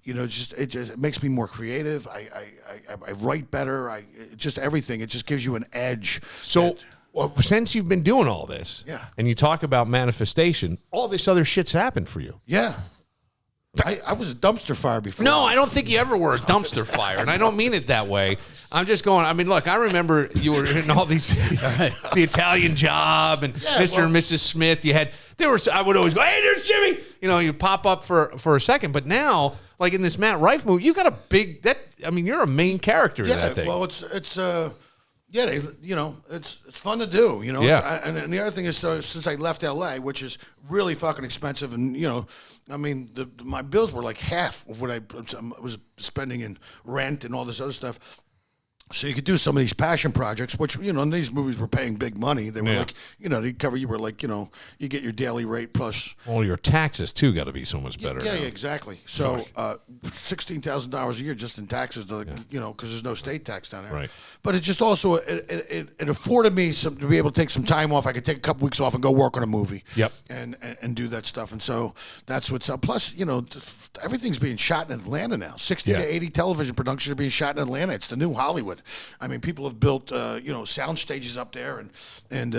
E: it makes me more creative. I write better. Just everything. It just gives you an edge.
A: So. Well, since you've been doing all this, and you talk about manifestation, all this other shit's happened for you.
E: Yeah. I was a dumpster fire before.
A: No, I don't think you ever were a dumpster fire, and I don't mean it that way. I'm just going, I mean, look, I remember you were in all these, the Italian Job and Mr. and Mrs. Smith. I would always go, hey, there's Jimmy. You pop up for a second, but now, like in this Matt Rife movie, you got a big, you're a main character in that thing.
E: Well, it's fun to do,
A: Yeah.
E: And the other thing is, since I left LA, which is really fucking expensive, and my bills were like half of what I was spending in rent and all this other stuff. So you could do some of these passion projects, which, these movies were paying big money. They were like, they cover you were like, you get your daily rate plus.
A: Well, your taxes, too, got to be so much better.
E: Yeah, exactly. So $16,000 a year just in taxes, because there's no state tax down there.
A: Right.
E: But it just also, it afforded me to be able to take some time off. I could take a couple weeks off and go work on a movie.
A: Yep.
E: And do that stuff. And so that's what's up. Plus, everything's being shot in Atlanta now. 60 to 80 television productions are being shot in Atlanta. It's the new Hollywood. I mean, people have built, sound stages up there, and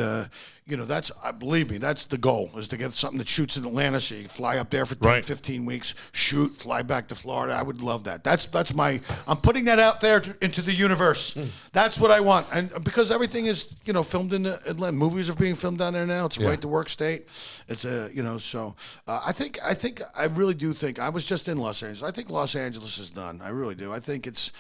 E: that's, believe me, that's the goal, is to get something that shoots in Atlanta, so you can fly up there for 10, 15 weeks, shoot, fly back to Florida. I would love that. That's I'm putting that out there into the universe. That's what I want, and because everything is, filmed in Atlanta. Movies are being filmed down there now. It's a right to work state. It's so I really do think, I was just in Los Angeles. I think Los Angeles is done. I really do. I think it's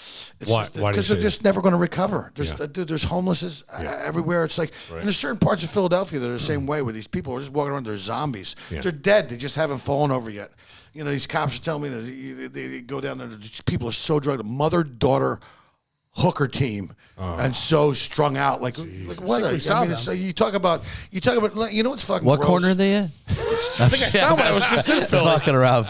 A: why
E: because they're just never going to recover. There's homelessness everywhere. It's like, and there's certain parts of Philadelphia that are the same way, where these people are just walking around, they're zombies. They're dead. They just haven't fallen over yet. These cops are telling me that they go down there, people are so drugged, mother-daughter hooker team, and so strung out, like what? So you talk about, what's fucking
F: What
E: gross?
F: corner are they in?
G: I think I saw one. I was just in Philly.
F: Fucking around.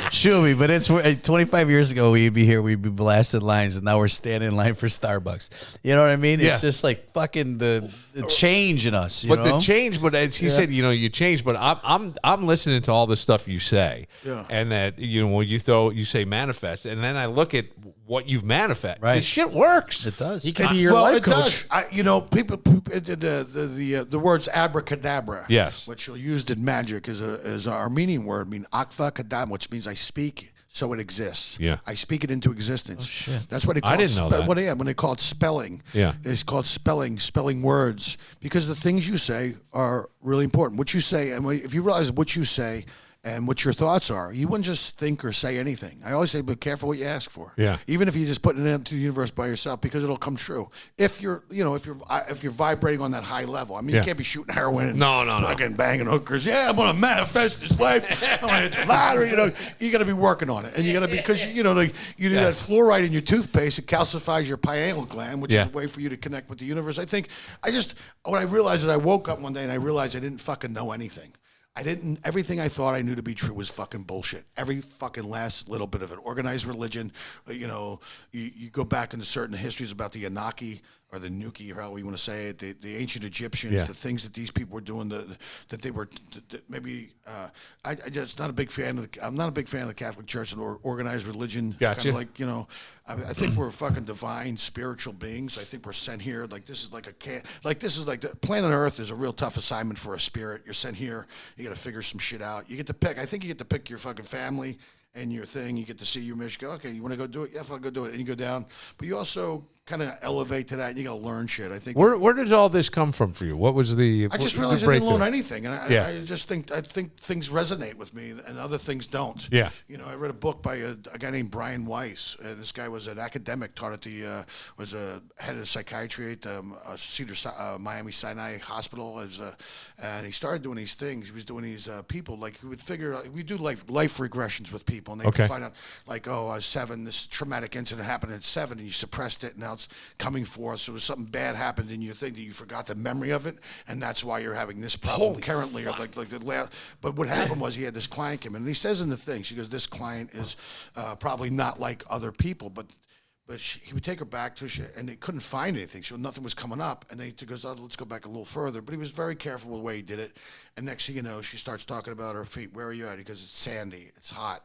F: Shuby, but it's 25 years ago we'd be here, we'd be blasting lines, and now we're standing in line for Starbucks. You know what I mean? It's just like fucking the change in us.
A: The change, but as he said, you change. But I'm listening to all the stuff you say, and that when you say manifest, and then I look at what you've manifested. Right. This shit works.
F: It does.
G: He could be your life coach.
E: Does. People the words abracadabra.
A: Yes.
E: Which are used in magic is an Armenian word, akva kadam, which means I speak so it exists.
A: Yeah.
E: I speak it into existence.
F: Oh, shit.
E: That's what they call
A: I didn't know that.
E: When they call it spelling.
A: Yeah.
E: It's called spelling words, because the things you say are really important. What you say, and if you realize what you say and what your thoughts are, you wouldn't just think or say anything. I always say, be careful what you ask for.
A: Yeah.
E: Even if you're just putting it into the universe by yourself, because it'll come true. If you're vibrating on that high level. I mean, you can't be shooting heroin and fucking banging hookers. Yeah, I'm gonna manifest this life. I'm gonna hit the lottery. You got to be working on it, and you got to be, because you do that fluoride in your toothpaste. It calcifies your pineal gland, which is a way for you to connect with the universe. When I realized that, I woke up one day and I realized I didn't fucking know anything. Everything I thought I knew to be true was fucking bullshit. Every fucking last little bit of it. Organized religion, you go back into certain histories about the Anunnaki or the Nuki, or however you want to say it, the ancient Egyptians, the things that these people were doing, that they were maybe. I'm not a big fan of the Catholic Church and organized religion.
A: Gotcha.
E: Kind of like, I think we're fucking divine spiritual beings. I think we're sent here. Like this is like the planet Earth is a real tough assignment for a spirit. You're sent here. You got to figure some shit out. You get to pick. I think you get to pick your fucking family and your thing. You get to see your mission. Go, okay, you want to go do it? Yeah, I'll go do it. And you go down. But you also kind of elevate to that, and you got to learn shit. I think.
A: Where did all this come from for you? What was the?
E: I just realized I didn't learn anything, and I just think things resonate with me, and other things don't.
A: Yeah.
E: I read a book by a guy named Brian Weiss. This guy was an academic, taught at was a head of psychiatry at Miami Sinai Hospital, and he started doing these things. He was doing these people, like he would figure, we do life regressions with people, and they could find out, like, I was 7, this traumatic incident happened at 7, and you suppressed it, and now it's coming forth. So something bad happened in your thing that you forgot the memory of it, and that's why you're having this problem currently. Or like the last. But what happened was he had this client come in, and he says in the thing, she goes, this client is probably not like other people, but he would take her back to, and they couldn't find anything. So nothing was coming up, and he goes, let's go back a little further. But he was very careful with the way he did it. And next thing you know, she starts talking about her feet. Where are you at? He goes, it's sandy, it's hot.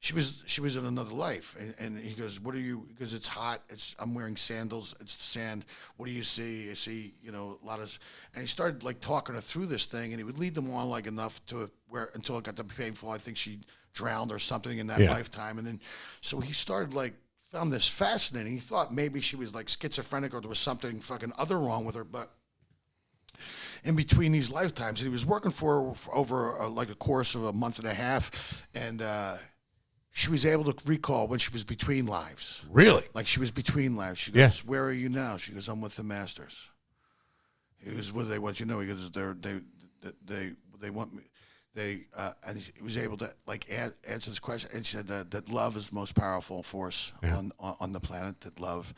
E: She goes, she was in another life, and he goes, what are you? Because it's hot. I'm wearing sandals. It's sand. What do you see? I see, a lot of. And he started like talking her through this thing, and he would lead them on like enough to where until it got to be painful. I think she drowned or something in that lifetime, and then so he started like found this fascinating. He thought maybe she was like schizophrenic or there was something fucking other wrong with her, but. In between these lifetimes, and he was working for over like a course of a month and a half, and. She was able to recall when she was between lives.
A: Really?
E: Like she was between lives. She goes, where are you now? She goes, I'm with the masters. He goes, what do they want you to know? He goes, they want me. And he was able to like answer this question. And she said that love is the most powerful force on the planet. That love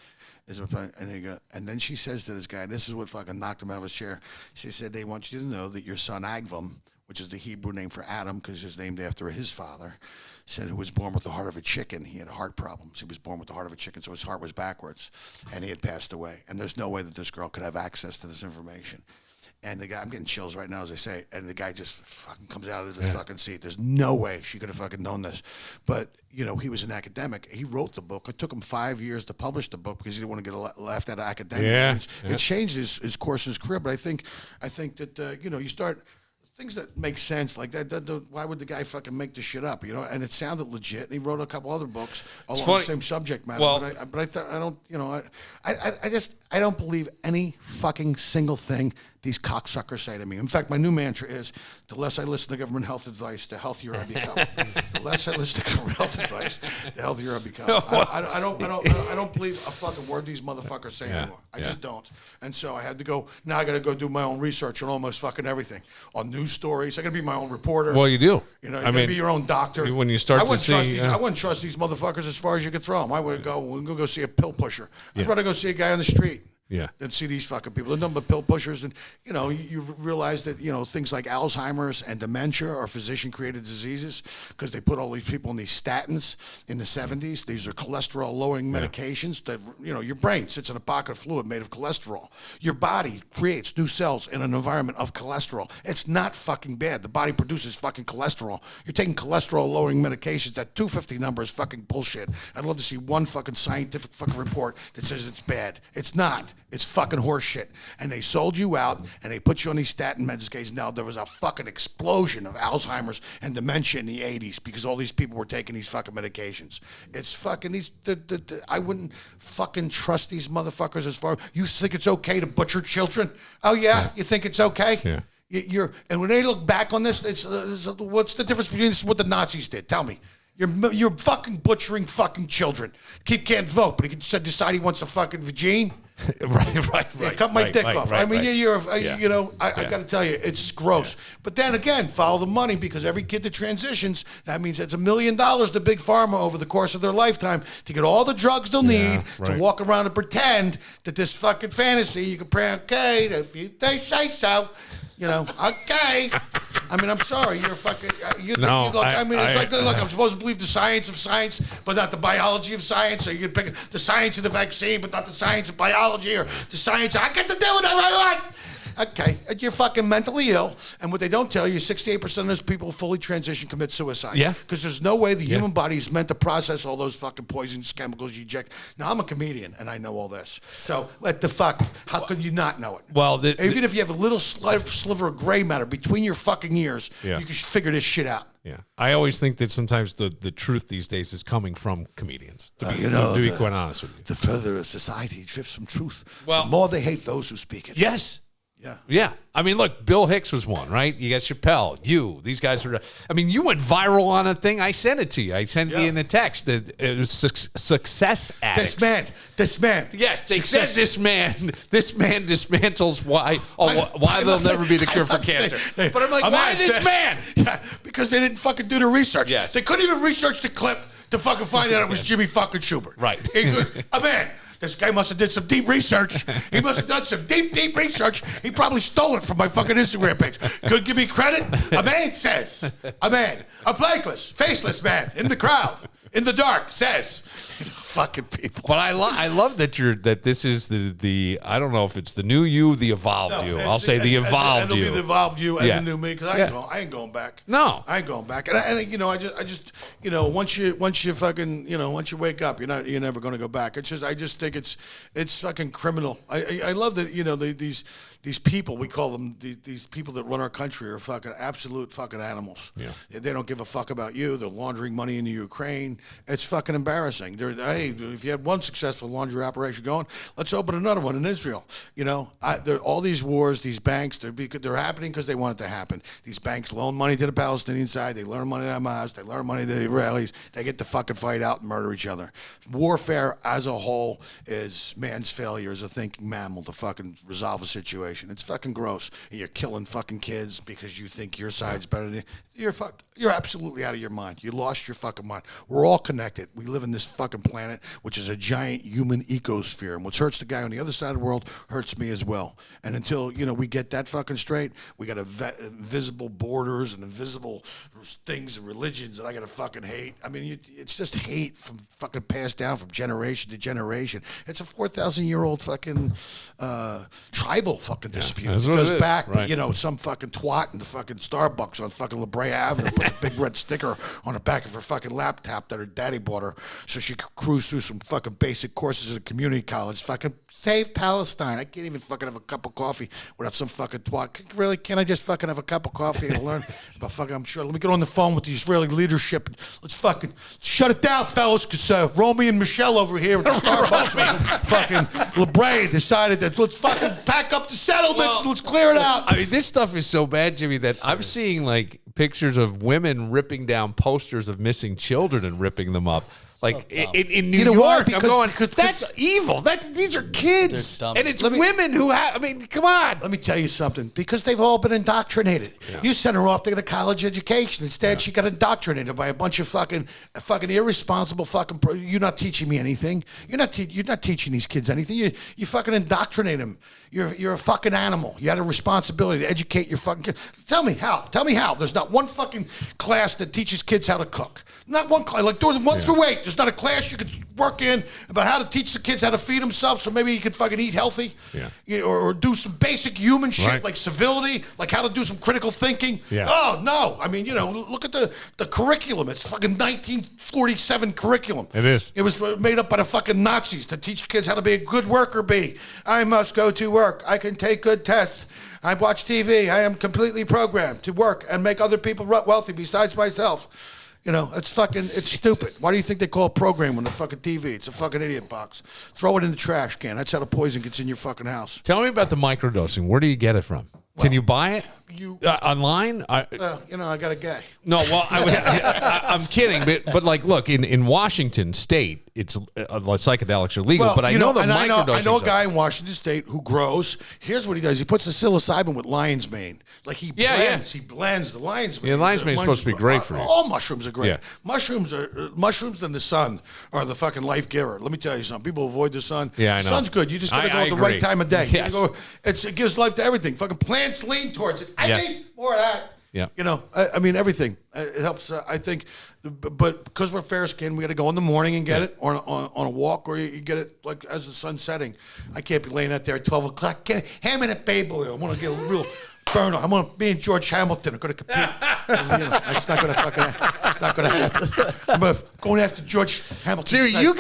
E: is, and then she says to this guy, and this is what fucking knocked him out of his chair. She said, they want you to know that your son Agvam, which is the Hebrew name for Adam, because it's named after his father, said, who was born with the heart of a chicken. He had heart problems. He was born with the heart of a chicken, so his heart was backwards, and he had passed away. And there's no way that this girl could have access to this information. And the guy, I'm getting chills right now as I say, and the guy just fucking comes out of his fucking seat. There's no way she could have fucking known this. But, he was an academic. He wrote the book. It took him 5 years to publish the book because he didn't want to get laughed at academia. It changed his course, his career. But I think that, you start... Things that make sense, like that. Why would the guy fucking make this shit up? And it sounded legit. And he wrote a couple other books along the same subject matter.
A: Well,
E: but I thought I don't. I don't believe any fucking single thing these cocksuckers say to me. In fact, my new mantra is: the less I listen to government health advice, the healthier I become. The less I listen to government health advice, the healthier I become. I don't believe a fucking word these motherfuckers say anymore. I just don't. And so I had to go. Now I got to go do my own research on almost fucking everything, on news stories. I got to be my own reporter.
A: Well, you do.
E: You got to be your own doctor.
A: When you start to see,
E: I wouldn't trust these motherfuckers as far as you could throw them. I would go see a pill pusher. I'd rather go see a guy on the street. Than see these fucking people. They're nothing but pill pushers. And, you realize that, things like Alzheimer's and dementia are physician-created diseases because they put all these people on these statins in the 70s. These are cholesterol-lowering medications that, your brain sits in a pocket of fluid made of cholesterol. Your body creates new cells in an environment of cholesterol. It's not fucking bad. The body produces fucking cholesterol. You're taking cholesterol-lowering medications. That 250 number is fucking bullshit. I'd love to see one fucking scientific fucking report that says it's bad. It's not. It's fucking horse shit. And they sold you out, and they put you on these statin medications. Now, there was a fucking explosion of Alzheimer's and dementia in the 80s because all these people were taking these fucking medications. It's fucking these... I wouldn't fucking trust these motherfuckers as far... You think it's okay to butcher children? Oh, yeah? You think it's okay? Yeah. And when they look back on this, what's the difference between this and what the Nazis did? Tell me. You're fucking butchering fucking children. Kid can't vote, but he can decide he wants a fucking vagine.
A: Right.
E: Yeah, cut my dick off. I mean, I got to tell you, it's gross. But then again, follow the money, because every kid that transitions, that means it's $1 million to Big Pharma over the course of their lifetime to get all the drugs they'll need to walk around and pretend that this fucking fantasy, you can pray, okay, if they say so. You know, okay. I mean, I'm sorry. You're fucking.
A: No,
E: look, I'm supposed to believe the science of science, but not the biology of science. Or you can pick the science of the vaccine, but not the science of biology, or the science. I get to do whatever I want. Okay, you're fucking mentally ill, and what they don't tell you, 68% of those people fully transition commit suicide.
A: Yeah.
E: Because there's no way the human body is meant to process all those fucking poisons, chemicals you inject. Now, I'm a comedian, and I know all this. So, what the fuck? How could you not know it?
A: Well,
E: even if you have a little sliver of gray matter between your fucking ears,
A: Yeah.
E: you can figure this shit out.
A: Yeah, I always think that sometimes the truth these days is coming from comedians. To be quite honest with you,
E: the further a society drifts from truth,
A: Well-
E: the more they hate those who speak it.
A: yes.
E: Yeah.
A: Yeah. I mean, look, Bill Hicks was one, right? You got Chappelle, these guys are. I mean, you went viral on a thing. I sent it to you. I sent you in a text. It was success addicts.
E: This man.
A: Yes, they
E: Success.
A: said this man dismantles why there'll never be the cure for cancer. But I'm like, why this man?
E: Yeah, because they didn't fucking do the research.
A: Yes.
E: They couldn't even research the clip to fucking find out it was Jimmy fucking Schubert.
A: Right.
E: A man. This guy must have did some deep research. He must have done some deep research. He probably stole it from my fucking Instagram page. Could give me credit? A man says. A man. A flankless, faceless man in the crowd, in the dark, says. Fucking people.
A: But I love that this is the I don't know if it's the new you, the evolved you. I'll say the evolved you.
E: It'll be the evolved you and
A: Yeah.
E: the new me, because I ain't going back.
A: No.
E: I ain't going back. And I just once you fucking once you wake up, you're never going to go back. I just think it's fucking criminal. I love that these people, we call them these people that run our country, are fucking absolute fucking animals.
A: Yeah.
E: They don't give a fuck about you. They're laundering money into Ukraine. It's fucking embarrassing. Hey, if you had one successful laundry operation going, let's open another one in Israel. All these wars, these banks, they're happening because they want it to happen. These banks loan money to the Palestinian side. They loan money to Hamas. They loan money to the Israelis. They get to fucking fight out and murder each other. Warfare as a whole is man's failure as a thinking mammal to fucking resolve a situation. It's fucking gross. And you're killing fucking kids because you think your side's better than you're absolutely out of your mind. You lost your fucking mind. We're all connected. We live in this fucking planet, which is a giant human ecosphere. And what hurts the guy on the other side of the world hurts me as well. And until, we get that fucking straight, we got invisible borders and invisible things and religions that I got to fucking hate. I mean, it's just hate from fucking passed down from generation to generation. It's a 4,000-year-old fucking tribal fucking dispute.
A: That's
E: It
A: what
E: goes
A: it is,
E: back
A: right.
E: to, some fucking twat in the fucking Starbucks on fucking La Brea Avenue put a big red sticker on the back of her fucking laptop that her daddy bought her so she could cruise through some fucking basic courses at a community college. Fucking save Palestine. I can't even fucking have a cup of coffee without some fucking twat. Really? Can't I just fucking have a cup of coffee and learn about fucking, I'm sure. Let me get on the phone with the Israeli leadership. Let's fucking shut it down, fellas, because Romy and Michelle over here at the Starbucks fucking La Brea decided that let's fucking pack up the settlements and let's clear it out.
A: I mean, this stuff is so bad, Jimmy, that I'm seeing like pictures of women ripping down posters of missing children and ripping them up. Like in New
E: You know why?
A: York, I'm going, that's evil. These are kids.
F: They're dumb.
A: And it's women who have, I mean, come on.
E: Let me tell you something. Because they've all been indoctrinated. Yeah. You sent her off to get a college education. Instead, she got indoctrinated by a bunch of fucking irresponsible fucking. You're not teaching me anything. You're not teaching these kids anything. You fucking indoctrinate them. You're a fucking animal. You had a responsibility to educate your fucking kids. Tell me how. There's not one fucking class that teaches kids how to cook. Not one class. Like doing 1 through 8. There's not a class you could work in about how to teach the kids how to feed themselves, so maybe you could fucking eat healthy. Yeah. Or do some basic human shit like civility, like how to do some critical thinking.
A: Yeah.
E: Oh no. I mean, look at the curriculum. It's fucking 1947 curriculum.
A: It is.
E: It was made up by the fucking Nazis to teach kids how to be a good worker bee. I must go to work. I can take good tests. I watch TV. I am completely programmed to work and make other people wealthy besides myself. It's stupid. Why do you think they call it program on the fucking TV? It's a fucking idiot box. Throw it in the trash can. That's how the poison gets in your fucking house.
A: Tell me about the microdosing. Where do you get it from? Can you buy it online? I got a guy.
E: No,
A: well, I'm kidding, but like, look, in Washington State, it's psychedelics are legal.
E: Well,
A: but I know the microdosing.
E: I know a guy in Washington State who grows. Here's what he does: he puts the psilocybin with lion's mane. Like he blends. He blends the lion's mane.
A: Yeah, lion's mane is supposed to be great for you.
E: All mushrooms are great.
A: Yeah.
E: Mushrooms and the sun are the fucking life giver. Let me tell you something. People avoid the sun.
A: Yeah, I know.
E: Sun's good. You just got to go at the
A: agree.
E: right time of day.
A: Yes.
E: It gives life to everything. Fucking plants lean towards it. I need more of that.
A: Yeah.
E: You know, I mean, everything. It helps, I think. But because we're fair skinned, we got to go in the morning and get it, or on a walk, or you get it like as the sun's setting. I can't be laying out there at 12 o'clock. Ham in a baby oil. I want to get a real burn on. I want to be in George Hamilton. I'm going to compete. It's not going to happen. I'm going after George Hamilton.
A: Dude, you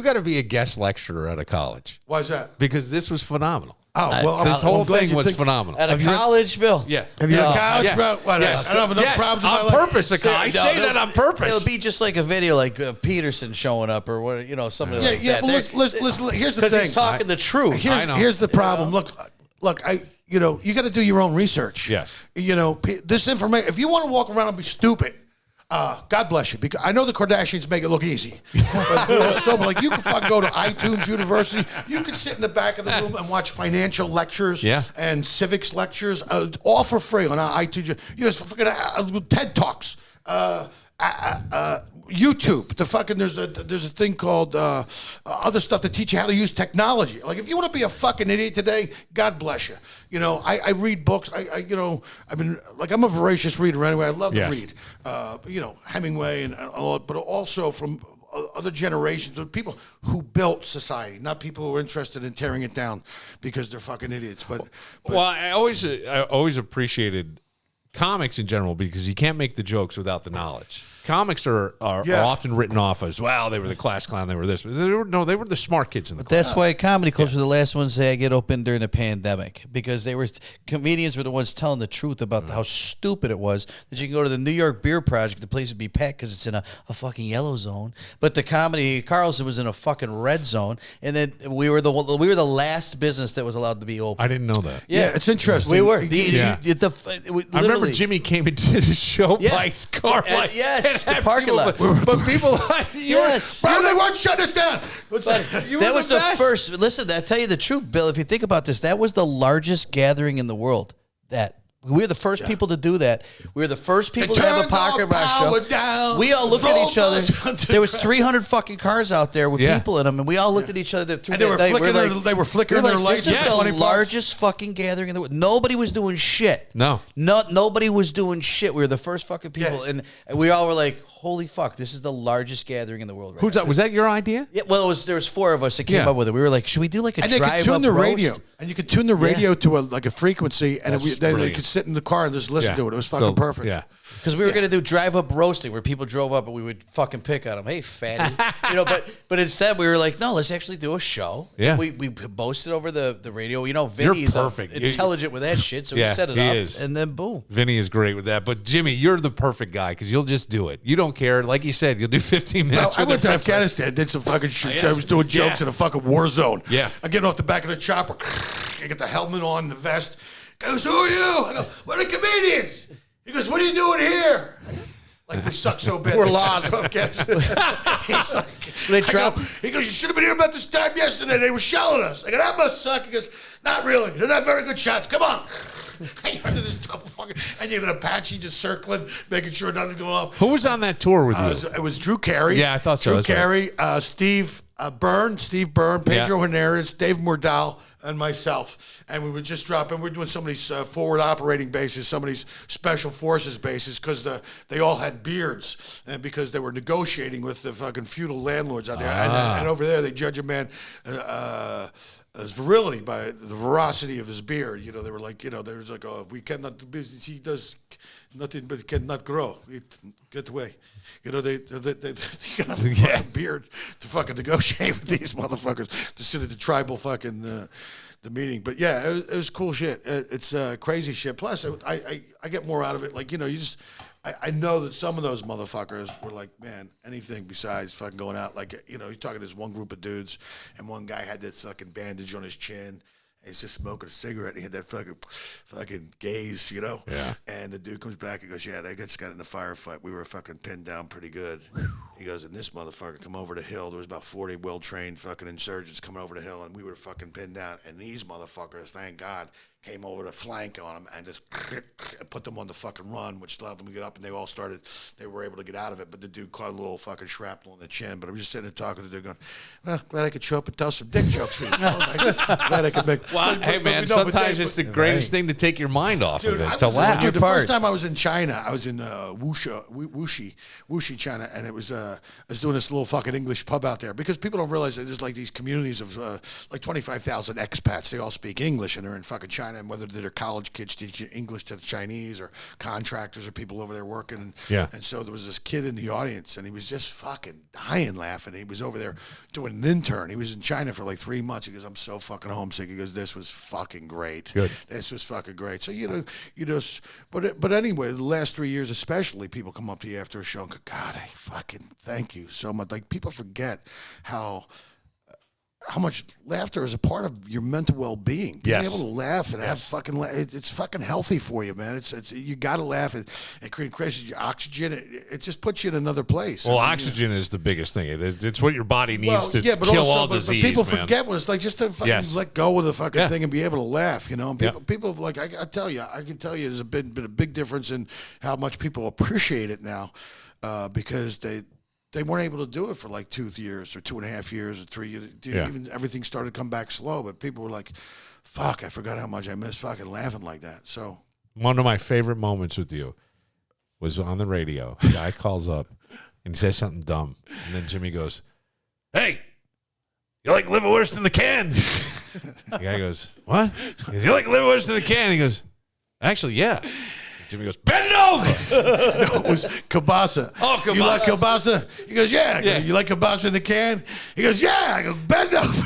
A: gotta be a guest lecturer at a college.
E: Why is that?
A: Because this was phenomenal.
E: Oh, well,
A: This whole
E: glad
A: thing
E: you
A: was
E: think-
A: phenomenal.
F: At a college, Bill.
A: Yeah.
E: Have you had college,
A: Yeah.
E: bro? What,
A: Yes.
E: I don't have enough problems in my
A: on
E: life.
A: purpose. I say that on purpose.
F: It'll be just like a video, like Peterson showing up, or what, somebody like
E: Yeah,
F: that.
E: but listen, here's the
F: Because
E: thing.
F: he's talking the truth.
A: I know.
E: Here's the problem. Look, you got to do your own research.
A: Yes.
E: This information, if you want to walk around and be stupid, God bless you, because I know the Kardashians make it look easy. But you can fucking go to iTunes University. You can sit in the back of the room and watch financial lectures and civics lectures, all for free on iTunes. Fucking TED Talks. YouTube, there's a thing called other stuff that teach you how to use technology. Like if you want to be a fucking idiot today, God bless you. I read books. I'm a voracious reader anyway. I love to read. Hemingway and all, but also from other generations of people who built society, not people who are interested in tearing it down because they're fucking idiots. But
A: well, I always appreciated comics in general because you can't make the jokes without the knowledge. Comics are often written off as, well, they were the class clown, they were this. But they were the smart kids in the class.
F: That's why comedy clubs were the last ones to get open during the pandemic, because comedians were the ones telling the truth about how stupid it was that you can go to the New York Beer Project, the place would be packed because it's in a fucking yellow zone, but the comedy Carlson was in a fucking red zone, and then we were the last business that was allowed to be open.
A: I didn't know that.
E: Yeah, it's interesting.
F: We were.
A: I remember Jimmy came into the show by his car.
F: Yes, the parking lot.
A: But people,
F: yes.
E: Bro, they weren't shutting us down.
F: That was the first. Listen, I tell you the truth, Bill. If you think about this, that was the largest gathering in the world. We were the first people to do that. We were the first people to have a pocket rock show.
E: Down,
F: we all looked at each other. There was 300 fucking cars out there with people in them, and we all looked at each other.
E: And they were flickering their lights.
F: This is the largest fucking gathering in the world. Nobody was doing shit. Nobody was doing shit. We were the first fucking people, and we all were like, holy fuck, this is the largest gathering in the world.
A: Who's that? Was that your idea?
F: Yeah, well, there was 4 of us that came up with it. We were like, should we do like a drive-up roast?
E: And they could tune the radio. And you could tune the radio to a frequency, and then they could sit in the car and just listen to it. It was fucking perfect.
A: Yeah.
F: Because we were going to do drive-up roasting where people drove up and we would fucking pick on them. Hey, fatty. But instead we were like, no, let's actually do a show.
A: Yeah.
F: We boasted over the radio. Vinny's
A: perfect.
F: Intelligent with that shit, so we set it up. And then boom.
A: Vinny is great with that. But Jimmy, you're the perfect guy because you'll just do it. You don't care. Like you said, you'll do 15 minutes.
E: I went to Afghanistan, did some fucking shit. I was doing jokes in a fucking war zone.
A: Yeah.
E: I'm getting off the back of the chopper. I get the helmet on, the vest. He goes, who are you? I go, we're the comedians. He goes, what are you doing here? Like, we suck so bad.
G: We're lost.
E: He's like, he goes, you should have been here about this time yesterday. They were shelling us. I go, that must suck. He goes, not really. They're not very good shots. Come on. And you're under this double fucking, and you're an Apache just circling, making sure nothing's going off.
A: Who was on that tour with you?
E: It was Drew Carey.
A: Yeah, I thought so.
E: Drew Carey, Steve Byrne, Pedro Hernandez, Dave Mordal, and myself. And we would just drop in. We're doing some of these forward operating bases, some of these special forces bases, because they all had beards, and because they were negotiating with the fucking feudal landlords out there. And over there, they judge a man his virility by the veracity of his beard. They were like, there was like, oh, we cannot do business. He does nothing but cannot grow. Get away. They got a beard to fucking negotiate with these motherfuckers to sit at the tribal fucking the meeting. But yeah, it was cool shit. It's crazy shit. Plus, I get more out of it. Like, I know that some of those motherfuckers were like, man, anything besides fucking going out. Like, you're talking to this one group of dudes, and one guy had this fucking bandage on his chin, He's just smoking a cigarette. He had that fucking gaze, you know?
A: Yeah.
E: And the dude comes back and goes, yeah, they just got in a firefight. We were fucking pinned down pretty good. He goes, and this motherfucker come over the hill. There was about 40 well-trained fucking insurgents coming over the hill, and we were fucking pinned down. And these motherfuckers, thank God, came over to flank on them and just put them on the fucking run, which allowed them to get up, and they were able to get out of it. But the dude caught a little fucking shrapnel in the chin. But I'm just sitting there talking to the dude going, well, glad I could show up and tell some dick jokes for you. Glad I could make.
A: Well, hey, man, sometimes it's the greatest thing to take your mind off of it, to laugh.
E: Dude, the first time I was in China, I was in Wuxi, China, and it was I was doing this little fucking English pub out there because people don't realize that there's like these communities of like 25,000 expats. They all speak English, and they're in fucking China, and whether they're college kids teaching English to the Chinese or contractors or people over there working. And so there was this kid in the audience, and he was just fucking dying laughing. He was over there doing an intern. He was in China for like 3 months. He goes, I'm so fucking homesick. He goes, this was fucking great.
A: Good.
E: This was fucking great. So, but anyway, the last 3 years especially, people come up to you after a show and go, God, I fucking thank you so much. Like, people forget how much laughter is a part of your mental well-being. Being able to laugh and have fucking it's fucking healthy for you, man. It's you got to laugh. It increases your oxygen. It just puts you in another place.
A: Well, oxygen is the biggest thing. It's what your body needs to kill all disease.
E: But people
A: man.
E: forget when it's like just to fucking let go of the fucking thing and be able to laugh. You know, and people like I can tell you, there's been a big difference in how much people appreciate it now because they weren't able to do it for like 2 years or 2.5 years or 3 years. Even everything started to come back slow, but people were like, fuck, I forgot how much I miss fucking laughing like that. So
A: one of my favorite moments with you was on the radio. The guy calls up and he says something dumb. And then Jimmy goes, hey, you like liverwurst in the can? The guy goes, what? He goes, you like liverwurst in the can? He goes, actually, yeah. Jimmy goes, bend over.
E: No, it was kielbasa.
A: Oh, kielbasa.
E: You like kielbasa? He goes, yeah. I go, you like kielbasa in the can? He goes, yeah. I go, bend over.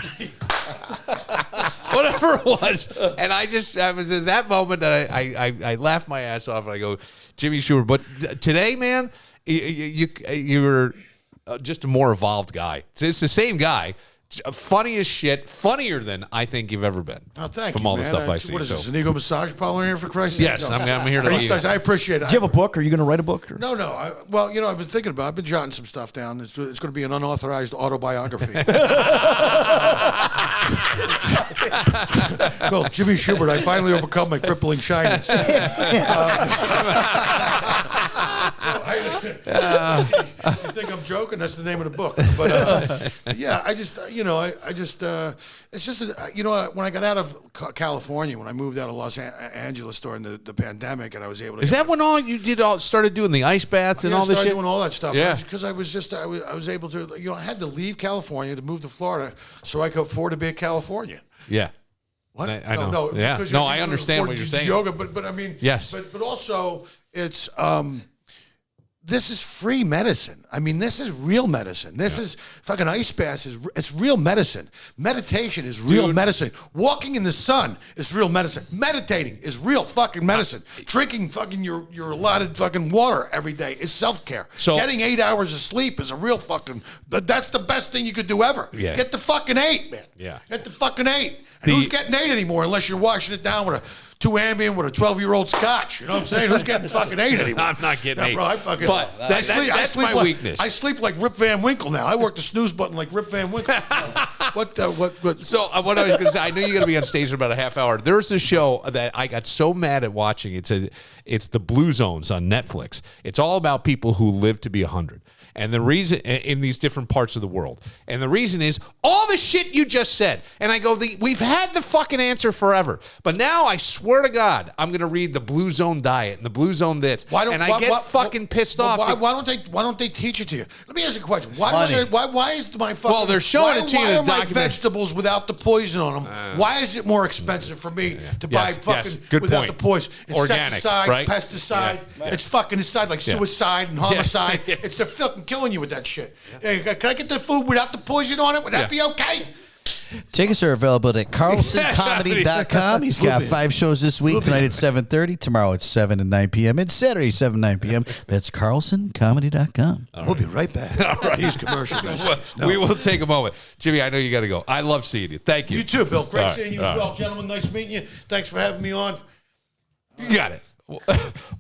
A: Whatever it was. And I was in that moment that I laughed my ass off and I go, Jimmy Shubert. But today, man, you were just a more evolved guy. It's the same guy. Funny as shit, funnier than I think you've ever been.
E: Oh, thank
A: from
E: you,
A: all
E: man.
A: the stuff I see.
E: What is this, an ego massage parlor here for Christ's sake?
A: Yes,
E: No.
A: I'm here to
E: Thanks, guys. I appreciate it.
H: Do you have a book? Are you going to write a book? Or?
E: No. I've been thinking about it. I've been jotting some stuff down. It's going to be an unauthorized autobiography. Called Jimmy Shubert, I finally overcome my crippling shyness. You think I'm joking? That's the name of the book. But yeah, it's just, when I got out of California, when I moved out of Los Angeles during the pandemic, and I was able to.
A: Is that when started doing the ice baths and all this shit?
E: Doing all that stuff.
A: Yeah.
E: Because I was able to, I had to leave California to move to Florida so I could afford to be a Californian.
A: Yeah.
E: What?
A: I know.
E: No,
A: yeah.
E: because
A: No, I understand what you're saying.
E: Yoga, but I mean,
A: yes.
E: But also, it's this is free medicine. I mean, this is real medicine. This is fucking ice baths. It's real medicine. Meditation is real medicine. Walking in the sun is real medicine. Meditating is real fucking medicine. Drinking fucking your allotted fucking water every day is self-care.
A: So,
E: getting 8 hours of sleep is a real fucking, that's the best thing you could do ever.
A: Yeah.
E: Get the fucking 8, man.
A: Yeah.
E: Get the fucking 8. And who's getting 8 anymore unless you're washing it down with a 2 Ambien with a 12-year-old scotch? You know what I'm saying? Who's getting fucking 8 anymore?
A: I'm not getting 8.
E: Bro, I fucking,
A: but that's my weakness.
E: I sleep like Rip Van Winkle now. I work the snooze button like Rip Van Winkle. What? So
A: what I was going to say, I knew you're going to be on stage in about a half hour. There's a show that I got so mad at watching. It's the Blue Zones on Netflix. It's all about people who live to be 100. And the reason in these different parts of the world. And the reason is all the shit you just said. And I go, we've had the fucking answer forever. But now I swear to God, I'm going to read the Blue Zone diet and the Blue Zone this. I get fucking pissed off.
E: Why don't they teach it to you? Let me ask you a question. Why is my fucking...
A: Well, they're showing it to you in the documentary.
E: Why are my vegetables without the poison on them? Why is it more expensive for me to buy fucking without the poison? Insecticide,
A: right?
E: pesticide. Yeah. It's fucking inside like suicide and homicide. They're fucking killing you with that shit. Hey, can I get the food without the poison on it? Would that be okay?
F: Tickets are available at carlsoncomedy.com. He's got 5 shows this week. Tonight at 7:30. Tomorrow at 7 and 9 p.m. And Saturday, 7 9 p.m. That's carlsoncomedy.com.
E: We'll be right back. These commercial messages. No.
A: We will take a moment. Jimmy, I know you got to go. I love seeing you. Thank you.
E: You too, Bill. Great
A: All right,
E: seeing you as well, gentlemen. Nice meeting you. Thanks for having me on.
A: You got it.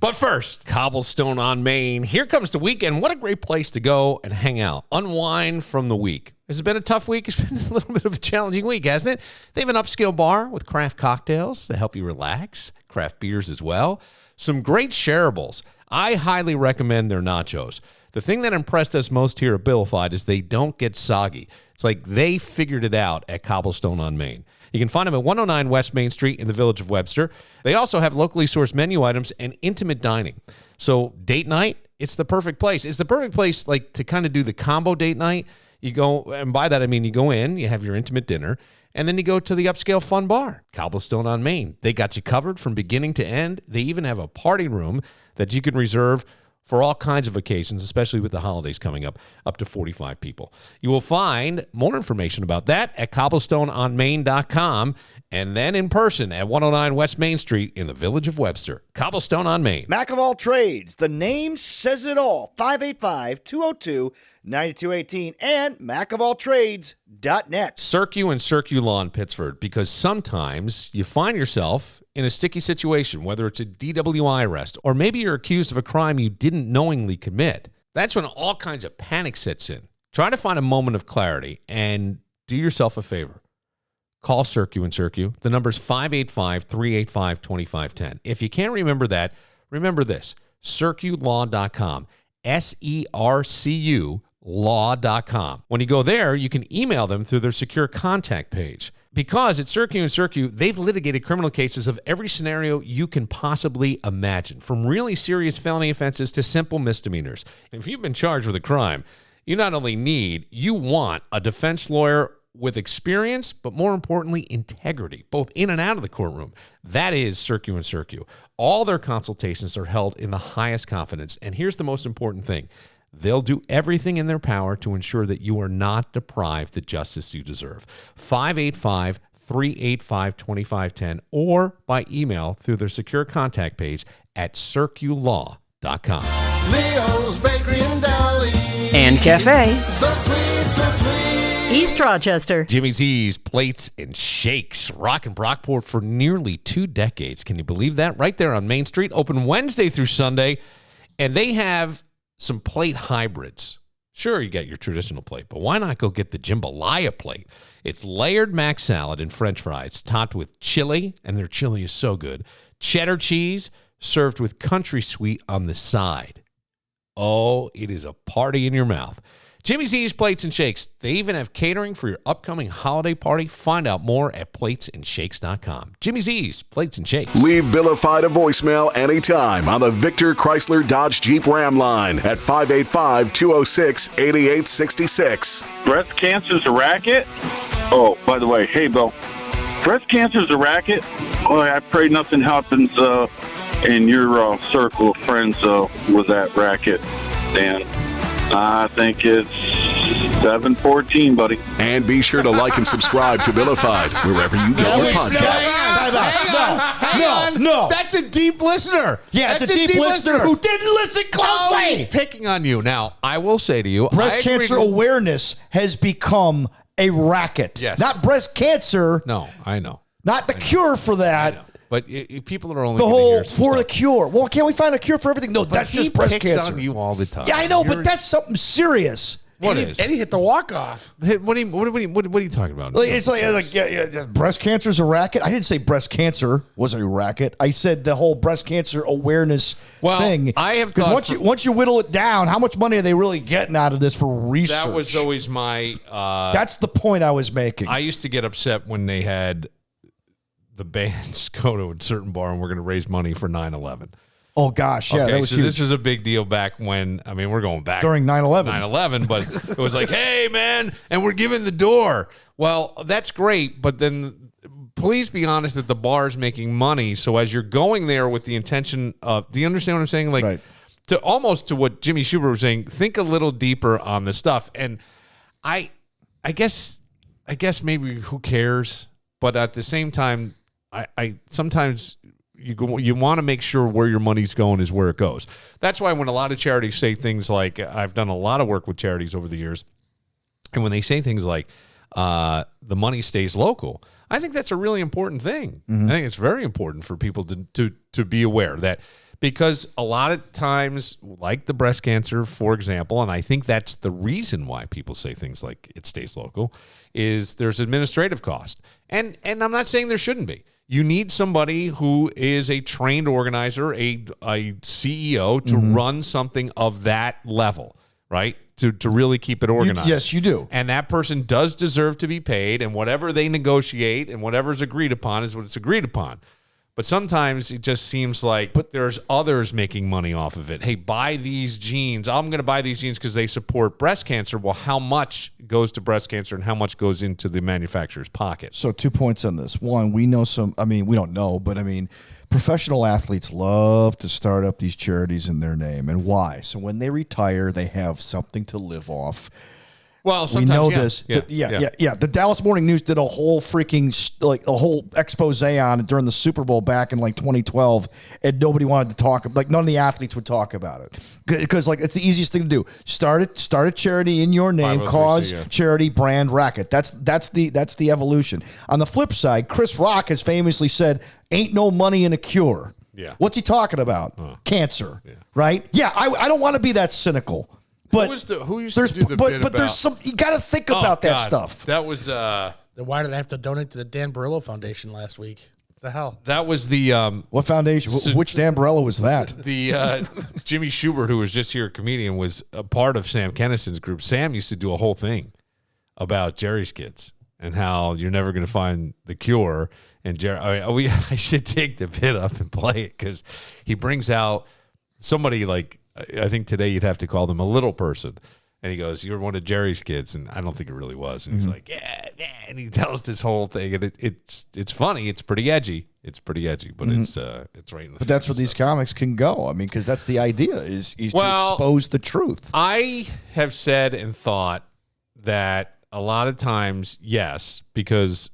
A: But first, Cobblestone on Main. Here comes the weekend. What a great place to go and hang out. Unwind from the week. Has it been a tough week? It's been a little bit of a challenging week, hasn't it? They have an upscale bar with craft cocktails to help you relax, craft beers as well. Some great shareables. I highly recommend their nachos. The thing that impressed us most here at Billified is they don't get soggy. It's like they figured it out at Cobblestone on Main. You can find them at 109 West Main Street in the Village of Webster. They also have locally sourced menu items and intimate dining. So date night, it's the perfect place. It's the perfect place like to kind of do the combo date night. You go, and by that I mean you go in, you have your intimate dinner, and then you go to the upscale fun bar, Cobblestone on Main. They got you covered from beginning to end. They even have a party room that you can reserve for all kinds of occasions, especially with the holidays coming up to 45 people. You will find more information about that at cobblestoneonmain.com and then in person at 109 West Main Street in the Village of Webster. Cobblestone on Main.
I: Mac of all trades. The name says it all. 585-202-9218 and macofalltrades.net.
A: Circu and Circu Law in Pittsford, because sometimes you find yourself in a sticky situation, whether it's a DWI arrest or maybe you're accused of a crime you didn't knowingly commit. That's when all kinds of panic sets in. Try to find a moment of clarity and do yourself a favor. Call Circu and Circu. The number is 585-385-2510. If you can't remember that, remember this, circulaw.com, SERCU law.com. When you go there, you can email them through their secure contact page. Because at Circu and Circu, they've litigated criminal cases of every scenario you can possibly imagine, from really serious felony offenses to simple misdemeanors. If you've been charged with a crime, you not only need, you want a defense lawyer with experience, but more importantly, integrity, both in and out of the courtroom. That is Circu and Circu. All their consultations are held in the highest confidence. And here's the most important thing. They'll do everything in their power to ensure that you are not deprived the justice you deserve. 585-385-2510 or by email through their secure contact page at circulaw.com.
B: Leo's Bakery and Deli.
J: And Cafe.
B: So sweet, so sweet.
J: East Rochester.
A: Jimmy's E's Plates and Shakes, rockin' Brockport for nearly 2 decades. Can you believe that? Right there on Main Street, open Wednesday through Sunday. And they have some plate hybrids. Sure, you got your traditional plate, but why not go get the jambalaya plate? It's layered mac salad and french fries, topped with chili, and their chili is so good. Cheddar cheese, served with country sweet on the side. Oh, it is a party in your mouth. Jimmy's E's Plates and Shakes. They even have catering for your upcoming holiday party. Find out more at platesandshakes.com. Jimmy's E's Plates and Shakes.
D: Leave Billified a voicemail anytime on the Victor Chrysler Dodge Jeep Ram line at 585-206-8866.
K: Breast cancer's a racket? Oh, by the way, hey, Bill. Breast cancer's a racket? Oh, I pray nothing happens in your circle of friends with that racket. And I think it's 7:14, buddy.
D: And be sure to like and subscribe to Billified wherever you get your podcasts.
A: No. That's a deep listener.
I: Yeah, it's a deep listener who didn't listen
A: Oh, he's
I: closely.
A: picking on you. Now, I will say to you,
I: Breast
A: I agree
I: cancer
A: with-
I: awareness has become a racket.
A: Yes.
I: Not breast cancer,
A: No, I know.
I: not the cure for
A: I
I: that.
A: know. But people are only
I: The
A: gonna
I: whole
A: hear some
I: for the
A: stuff.
I: cure. Well, can't we find a cure for everything? No,
A: But
I: that's
A: he
I: just breast
A: picks
I: cancer.
A: on you all the time.
I: Yeah, I know,
A: You're-
I: but that's something serious.
A: What is?
G: Eddie hit the walk-off.
A: Hey, what are you talking about?
I: Like, it's like breast cancer's a racket. I didn't say breast cancer was a racket. I said the whole breast cancer awareness thing.
A: I have
I: 'Cause
A: thought
I: once you whittle it down, how much money are they really getting out of this for research?
A: that was always my.
I: That's the point I was making.
A: I used to get upset when they had the bands go to a certain bar and we're going to raise money for 9/11.
I: Oh gosh, yeah,
A: Okay,
I: that was
A: so
I: huge.
A: this was a big deal back when, I mean, we're going back
I: During 9/11.
A: 9/11, but it was like, hey, man, and we're giving the door. Well, that's great, but then please be honest that the bar is making money. So as you're going there with the intention of, do you understand what I'm saying? Like,
I: Right.
A: to almost to what Jimmy Schubert was saying, think a little deeper on the stuff. And I guess I guess maybe who cares? But at the same time, I sometimes you want to make sure where your money's going is where it goes. That's why when a lot of charities say things like, I've done a lot of work with charities over the years, and when they say things like the money stays local, I think that's a really important thing. I think it's very important for people to be aware that, because a lot of times, like the breast cancer, for example, and I think that's the reason why people say things like it stays local, is there's administrative cost. And I'm not saying there shouldn't be. You need somebody who is a trained organizer, a CEO to run something of that level, right? To really keep it organized.
I: Yes, you do.
A: And that person does deserve to be paid, and whatever they negotiate and whatever's agreed upon is what it's agreed upon. But sometimes it just seems like there's others making money off of it. Hey, buy these jeans. I'm going to buy these jeans because they support breast cancer. Well, how much goes to breast cancer and how much goes into the manufacturer's pocket?
I: So 2 points on this. One, we know we don't know, but professional athletes love to start up these charities in their name. And why? So when they retire, they have something to live off.
A: Well,
I: we know
A: yeah.
I: this. The Dallas Morning News did a whole a whole expose on it during the Super Bowl back in 2012, and nobody wanted to talk. None of the athletes would talk about it because it's the easiest thing to do. Start a charity in your name, cause, charity, brand, racket. That's the evolution. On the flip side, Chris Rock has famously said, "Ain't no money in a cure."
A: Yeah.
I: What's he talking about? Cancer, right? Yeah, I don't want to be that cynical. But
A: who used to do the bit about?
I: There's some, you got to think about that stuff.
A: That was
G: Then why did I have to donate to the Dan Barillo Foundation last week? What the hell?
A: That was the
I: what foundation? Which Dan Barella was that?
A: The Jimmy Schubert, who was just here, a comedian, was a part of Sam Kennison's group. Sam used to do a whole thing about Jerry's kids and how you're never going to find the cure. And Jerry, I should take the bit up and play it because he brings out somebody like. I think today you'd have to call them a little person. And he goes, "You're one of Jerry's kids." And I don't think it really was. And he's like, yeah. And he tells this whole thing. And it's funny. It's pretty edgy. But it's right in the
I: But that's where these comics can go. Because that's the idea is to expose the truth.
A: I have said and thought that a lot of times, yes, because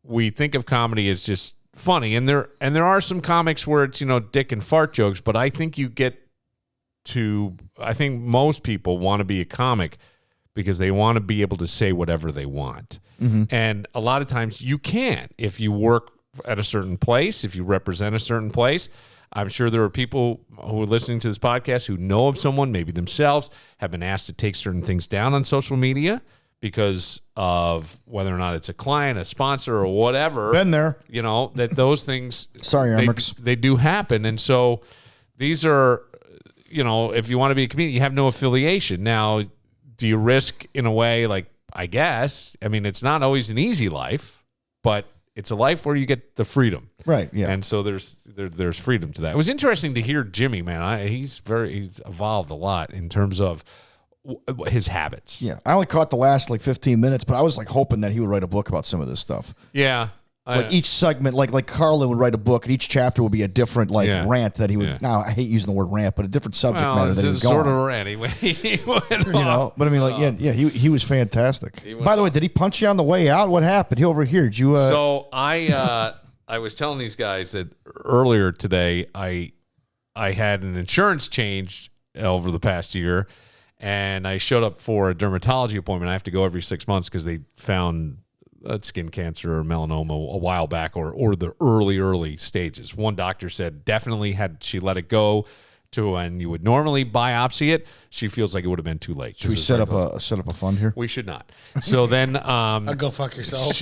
A: we think of comedy as just funny. And there are some comics where it's, dick and fart jokes. But I think I think most people want to be a comic because they want to be able to say whatever they want. And a lot of times you can't if you work at a certain place, if you represent a certain place. I'm sure there are people who are listening to this podcast who know of someone, maybe themselves, have been asked to take certain things down on social media because of whether or not it's a client, a sponsor, or whatever.
I: Been there.
A: That those things,
I: sorry, Amex,
A: they do happen. And so these are... if you want to be a comedian, you have no affiliation. Now, do you risk in a way I guess, it's not always an easy life, but it's a life where you get the freedom.
I: Right, yeah.
A: And so there's freedom to that. It was interesting to hear Jimmy, man. He's evolved a lot in terms of his habits.
I: Yeah. I only caught the last 15 minutes, but I was hoping that he would write a book about some of this stuff.
A: Yeah.
I: Each segment, like Carlin would write a book, and each chapter would be a different rant that he would. Yeah. Now I hate using the word rant, but a different subject matter that he would go
A: sort
I: on.
A: of a rant. He went
I: off. But he was fantastic. By the way, did he punch you on the way out? What happened? He overheard you.
A: So I was telling these guys that earlier today I had an insurance change over the past year, and I showed up for a dermatology appointment. I have to go every 6 months because they found skin cancer or melanoma a while back or the early stages. One doctor said definitely had she let it go to when you would normally biopsy it, she feels like it would have been too late.
I: Should we set up a fund here?
A: We should not. So then
G: I'll go fuck yourself.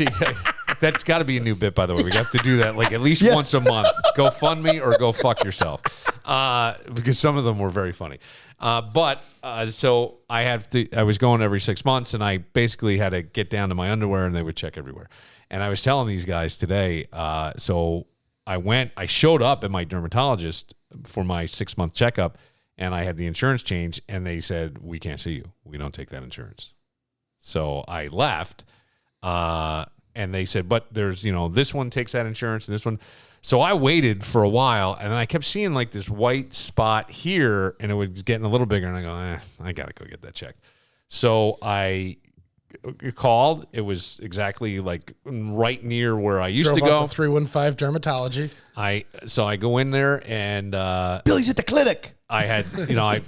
A: That's got to be a new bit, by the way. We have to do that at least once a month. Go fund me or go fuck yourself. Because some of them were very funny. So I was going every 6 months, and I basically had to get down to my underwear, and they would check everywhere. And I was telling these guys today, so I showed up at my dermatologist for my 6-month checkup, and I had the insurance change, and they said, "We can't see you. We don't take that insurance." So I left, and they said, "But there's, this one takes that insurance, and this one." So I waited for a while, and then I kept seeing this white spot here, and it was getting a little bigger, and I go, I got to go get that checked. So I called. It was exactly like right near where I used
G: Drove
A: to go.
G: out to 315 Dermatology.
A: So I go in there and
I: Billy's at the clinic.
A: I had,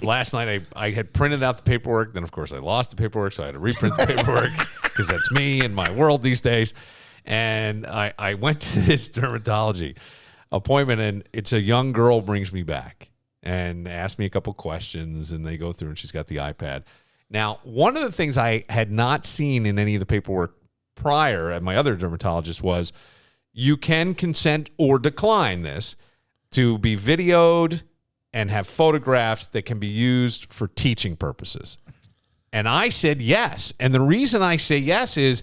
A: last night I had printed out the paperwork. Then, of course, I lost the paperwork, so I had to reprint the paperwork because that's me and my world these days. And I went to this dermatology appointment, and it's a young girl brings me back and asks me a couple questions, and they go through, and she's got the iPad. Now, one of the things I had not seen in any of the paperwork prior at my other dermatologist was you can consent or decline this to be videoed and have photographs that can be used for teaching purposes. And I said yes. And the reason I say yes is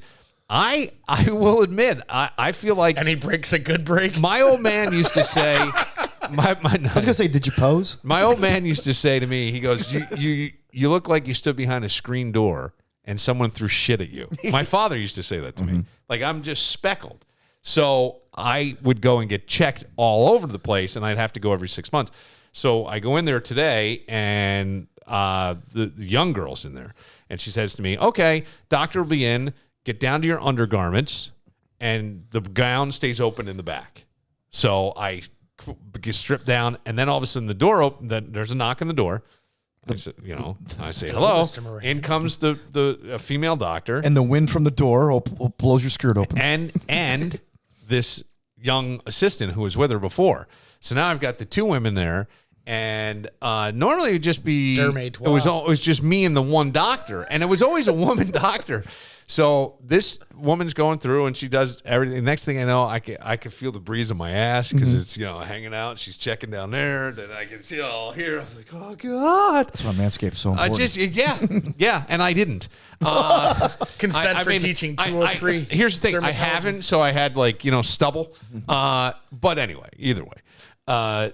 A: I will admit, I feel like...
G: Any break's a good break?
A: My old man used to say...
I: I was going to say, did you pose?
A: My old man used to say to me, he goes, you look like you stood behind a screen door and someone threw shit at you. My father used to say that to me. Like, I'm just speckled. So I would go and get checked all over the place, and I'd have to go every 6 months. So I go in there today, and the young girl's in there. And she says to me, okay, doctor will be in. Get down to your undergarments, and the gown stays open in the back. So I get stripped down, and then all of a sudden the door open. There's a knock on the door. I say, I say hello. In comes the female doctor,
I: and the wind from the door blows your skirt open.
A: And this young assistant who was with her before. So now I've got the two women there. And normally it would just be it was just me and the one doctor, and it was always a woman doctor. So this woman's going through, and she does everything. Next thing I know, I can feel the breeze on my ass because it's hanging out. She's checking down there, and I can see it all here. I was like, oh god,
I: that's why Manscaped's so important.
A: Yeah, and I didn't
G: consent for teaching 203.
A: Here's the thing, I haven't, so I had stubble. But anyway, either way.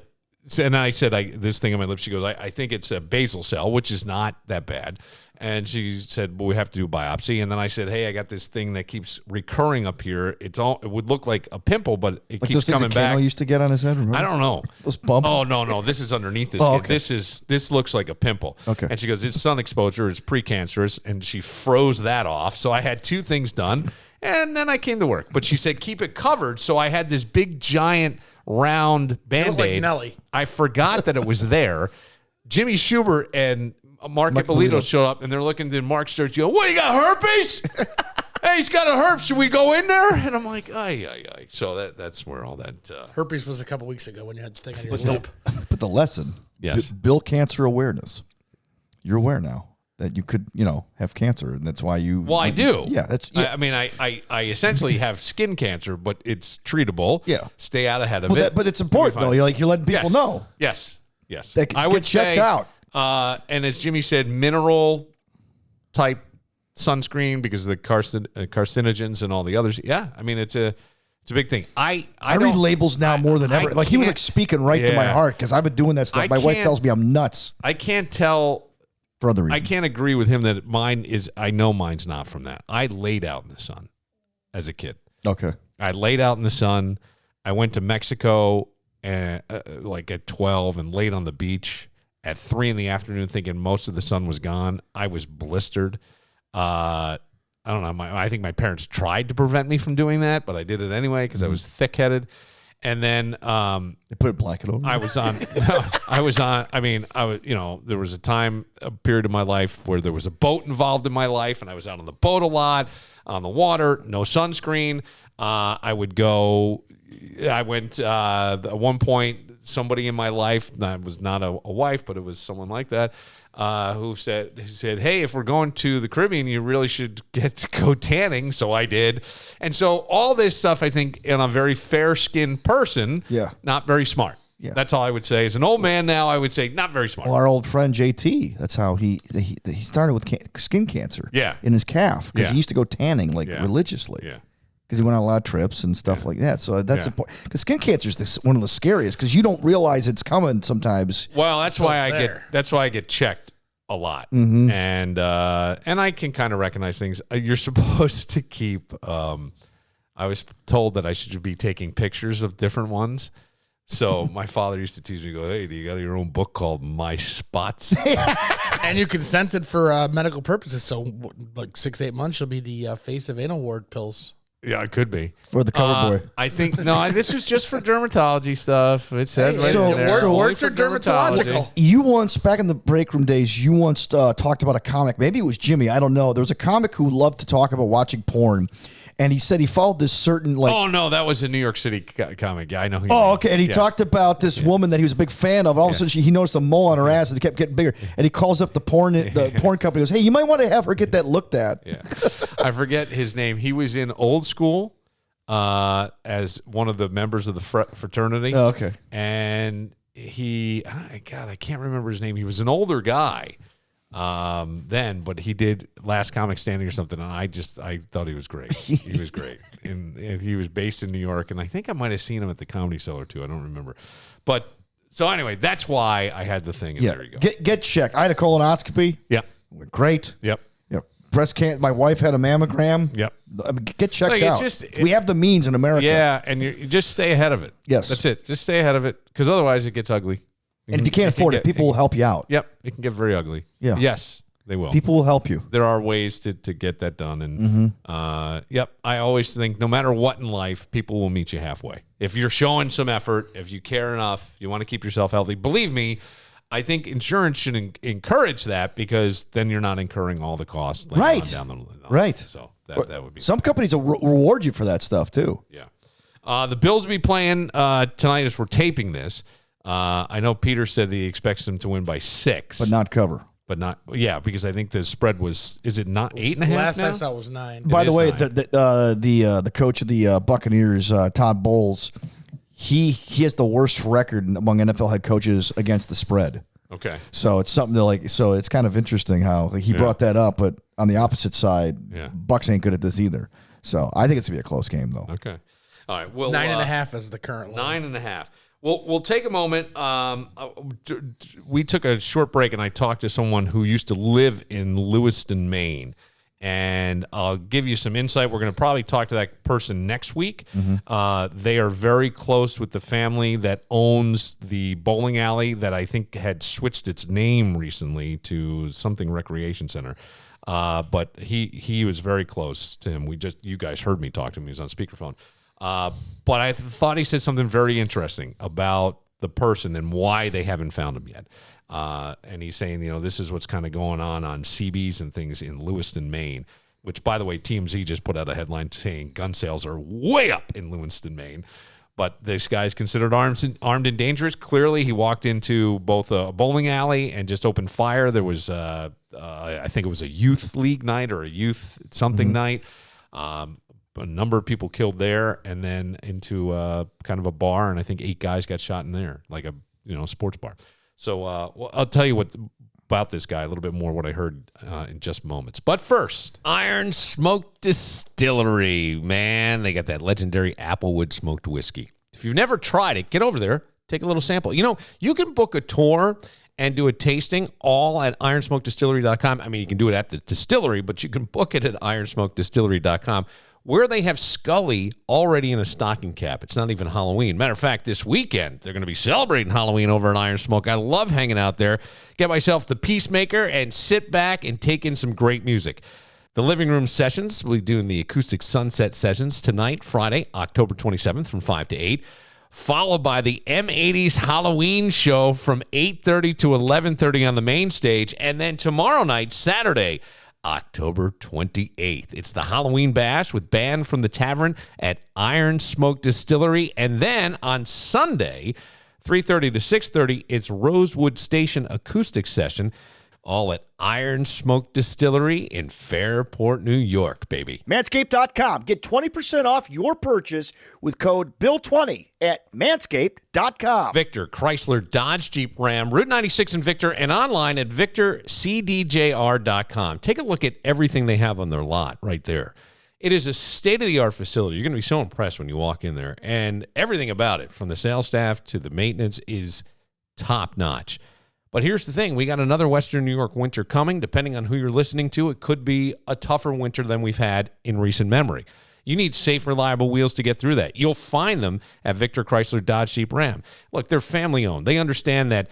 A: And I said, this thing on my lips, she goes, I think it's a basal cell, which is not that bad. And she said, well, we have to do a biopsy. And then I said, hey, I got this thing that keeps recurring up here. It would look like a pimple, but it keeps
I: those
A: coming
I: things
A: back.
I: Kano used to get on his head, remember?
A: I don't know.
I: Those bumps?
A: Oh, no. This is underneath this.
I: Oh, okay.
A: This looks like a pimple.
I: Okay.
A: And she goes, it's sun exposure. It's precancerous. And she froze that off. So I had two things done. And then I came to work. But she said, keep it covered. So I had this big, giant, round Band-Aid.
G: Like Nelly.
A: I forgot that it was there. Jimmy Schubert and Mark Ippolito showed up, and they're looking to Mark Sturge. What, you got herpes? Hey, he's got a herp. Should we go in there? And I'm like, ay. So that's where all that...
G: herpes was a couple weeks ago when you had the thing on your lip.
I: But the lesson,
A: yes,
I: build cancer awareness. You're aware now that you could, have cancer, and that's why you...
A: Well, I do.
I: Yeah, that's... Yeah.
A: I mean, I essentially have skin cancer, but it's treatable.
I: Yeah.
A: Stay out ahead of it.
I: But it's important, though. You're letting people know.
A: Yes.
I: I would checked out.
A: And as Jimmy said, mineral type sunscreen because of the carcinogens and all the others. Yeah, I mean it's a big thing. I
I: read labels now more than ever. Like he was speaking right to my heart because I've been doing that stuff. My wife tells me I'm nuts.
A: I can't tell
I: for other reasons.
A: I can't agree with him that mine is. I know mine's not from that. I laid out in the sun as a kid.
I: Okay,
A: I laid out in the sun. I went to Mexico like at 12 and laid on the beach at 3 p.m. thinking most of the sun was gone. I was blistered. I don't know. I think my parents tried to prevent me from doing that, but I did it anyway because I was thick-headed. And then
I: they put a blanket over.
A: I was on. I mean, there was a period of my life where there was a boat involved in my life, and I was out on the boat a lot, on the water, no sunscreen. I would go. I went at one point. Somebody in my life, that was not a wife, but it was someone like that, who said, hey, if we're going to the Caribbean, you really should get to go tanning. So I did. And so all this stuff, I think, in a very fair-skinned person, not very smart. Yeah. That's all I would say. As an old man now, I would say not very smart.
I: Well, our old friend JT, that's how he started with skin cancer in his calf because he used to go tanning religiously. Yeah. Because he went on a lot of trips and stuff like that. So that's important. Because skin cancer is one of the scariest because you don't realize it's coming sometimes.
A: Well, that's why I get checked a lot. Mm-hmm. And I can kind of recognize things. You're supposed to keep I was told that I should be taking pictures of different ones. So my father used to tease me, go, hey, do you got your own book called My Spots?
G: And you consented for medical purposes. So, like 6-8 months, you'll be the face of anal ward pills.
A: Yeah, it could be.
I: For the cover boy.
A: I think, no, this was just for dermatology stuff. It said right
I: so-
A: in there.
I: so
A: only
G: words
A: for
G: are dermatological.
I: You once, back in the break room days, you once talked about a comic. Maybe it was Jimmy. I don't know. There was a comic who loved to talk about watching porn. And he said he followed this certain, like...
A: Oh, no, that was a New York City comic. Yeah, I know who you
I: Oh,
A: mean.
I: okay. And he talked about this woman that he was a big fan of. All of a sudden, he noticed a mole on her ass, and it kept getting bigger. And he calls up the porn company. Goes, hey, you might want to have her get that looked at.
A: Yeah, I forget his name. He was in Old School as one of the members of the fraternity.
I: Oh, okay.
A: And I can't remember his name. He was an older guy then, but he did Last Comic Standing or something, and I thought he was great. He was great. And he was based in New York, and I think I might have seen him at the Comedy Cellar too. I don't remember. But so anyway, that's why I had the thing, and
I: Yeah.
A: there you go.
I: Get checked. I had a colonoscopy.
A: Yep.
I: Went great.
A: Yep.
I: Breast cancer. My wife had a mammogram.
A: Yep.
I: I mean, get checked
A: Like, it's
I: out.
A: just-
I: We have the means in America.
A: Yeah, and you just stay ahead of it.
I: Yes.
A: That's it. Just stay ahead of it, because otherwise it gets ugly.
I: And if you can't afford it, people will help you out.
A: Yep, it can get very ugly.
I: Yeah.
A: Yes, they will.
I: People will help you.
A: There are ways to get that done, and yep, I always think no matter what in life, people will meet you halfway. If you're showing some effort, if you care enough, you want to keep yourself healthy. Believe me, I think insurance should encourage that, because then you're not incurring all the costs. Later
I: Right.
A: on down the line.
I: Right.
A: So that would be
I: Some companies will reward you for that stuff too.
A: Yeah. The Bills will be playing tonight as we're taping this. I know Peter said that he expects them to win by 6.
I: But not cover.
A: But not, yeah, because I think the spread is it not 8.5
G: Last
A: now?
G: I saw was 9.
I: By the way,
A: 9.
I: the coach of the Buccaneers, Todd Bowles, he has the worst record among NFL head coaches against the spread.
A: Okay.
I: So it's something to so it's kind of interesting how he brought that up, but on the opposite side, Bucks ain't good at this either. So I think it's gonna be a close game though.
A: Okay. All right. Well,
G: 9.5 is the current line.
A: 9.5. We'll take a moment. We took a short break, and I talked to someone who used to live in Lewiston, Maine. And I'll give you some insight. We're going to probably talk to that person next week. They are very close with the family that owns the bowling alley that I think had switched its name recently to something recreation center. But he was very close to him. You guys heard me talk to him. He was on speakerphone. But I thought he said something very interesting about the person and why they haven't found him yet. And he's saying, this is what's kind of going on CBs and things in Lewiston, Maine, which, by the way, TMZ just put out a headline saying gun sales are way up in Lewiston, Maine. But this guy's considered armed and dangerous. Clearly, he walked into both a bowling alley and just opened fire. There was, I think it was a youth league night or a youth something night. A number of people killed there, and then into kind of a bar, and I think 8 guys got shot in there, like a sports bar. So I'll tell you about this guy a little bit more, what I heard in just moments. But first, Iron Smoke Distillery, man, they got that legendary Applewood smoked whiskey. If you've never tried it, get over there, take a little sample. You can book a tour and do a tasting all at ironsmokedistillery.com. I mean, you can do it at the distillery, but you can book it at ironsmokedistillery.com. Where they have Scully already in a stocking cap. It's not even Halloween. Matter of fact, this weekend, they're going to be celebrating Halloween over at Iron Smoke. I love hanging out there. Get myself the Peacemaker and sit back and take in some great music. The Living Room Sessions, we'll be doing the Acoustic Sunset Sessions tonight, Friday, October 27th from 5 to 8. Followed by the M80s Halloween show from 8:30 to 11:30 on the main stage. And then tomorrow night, Saturday, October 28th. It's the Halloween Bash with Band from the Tavern at Iron Smoke Distillery. And then on Sunday, 3:30 to 6:30, it's Rosewood Station Acoustic Session, all at Iron Smoke Distillery in Fairport, New York, baby.
L: Manscaped.com. Get 20% off your purchase with code BILL20 at manscaped.com.
A: Victor, Chrysler, Dodge, Jeep, Ram, Route 96 in Victor, and online at victorcdjr.com. Take a look at everything they have on their lot right there. It is a state-of-the-art facility. You're going to be so impressed when you walk in there. And everything about it, from the sales staff to the maintenance, is top-notch. But here's the thing. We got another Western New York winter coming. Depending on who you're listening to, it could be a tougher winter than we've had in recent memory. You need safe, reliable wheels to get through that. You'll find them at Victor Chrysler Dodge Jeep Ram. Look, they're family-owned. They understand that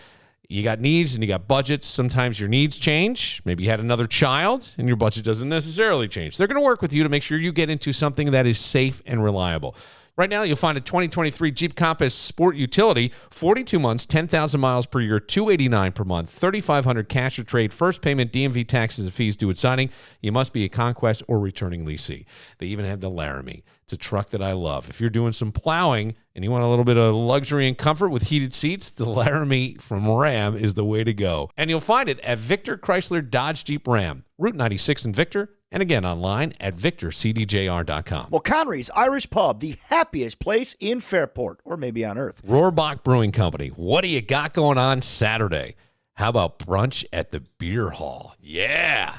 A: you got needs and you got budgets. Sometimes your needs change. Maybe you had another child and your budget doesn't necessarily change. They're going to work with you to make sure you get into something that is safe and reliable. Right now, you'll find a 2023 Jeep Compass Sport Utility, 42 months, 10,000 miles per year, $289 per month, $3,500 cash or trade, first payment, DMV taxes and fees due at signing. You must be a Conquest or returning leasee. They even have the Laramie. It's a truck that I love. If you're doing some plowing and you want a little bit of luxury and comfort with heated seats, the Laramie from Ram is the way to go. And you'll find it at Victor Chrysler Dodge Jeep Ram, Route 96 in Victor, and again online at victorcdjr.com.
L: Well, Connery's Irish Pub, the happiest place in Fairport, or maybe on Earth.
A: Rohrbach Brewing Company, what do you got going on Saturday? How about brunch at the beer hall? Yeah.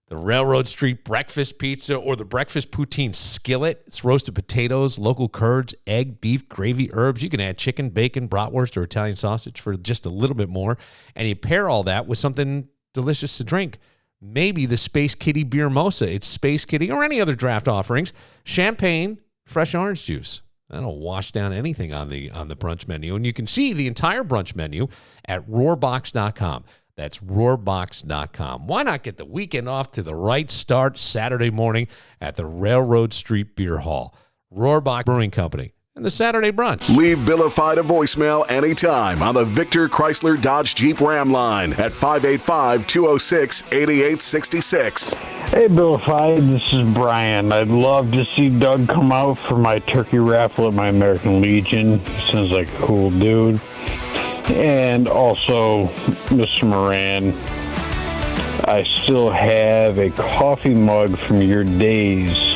A: The Railroad Street Breakfast Pizza or the Breakfast Poutine Skillet. It's roasted potatoes, local curds, egg, beef, gravy, herbs. You can add chicken, bacon, bratwurst, or Italian sausage for just a little bit more. And you pair all that with something delicious to drink. Maybe the Space Kitty Beer Mosa. It's Space Kitty or any other draft offerings. Champagne, fresh orange juice. That'll wash down anything on the brunch menu. And you can see the entire brunch menu at roarbox.com. That's roarbox.com. Why not get the weekend off to the right start Saturday morning at the Railroad Street Beer Hall? Rohrbach Brewing Company and the Saturday brunch.
D: Leave Billify a voicemail anytime on the Victor Chrysler Dodge Jeep Ram line at 585-206-8866.
M: Hey, Billify, this is Brian. I'd love to see Doug come out for my turkey raffle at my American Legion. Sounds like a cool dude. And also, Mr. Moran, I still have a coffee mug from your days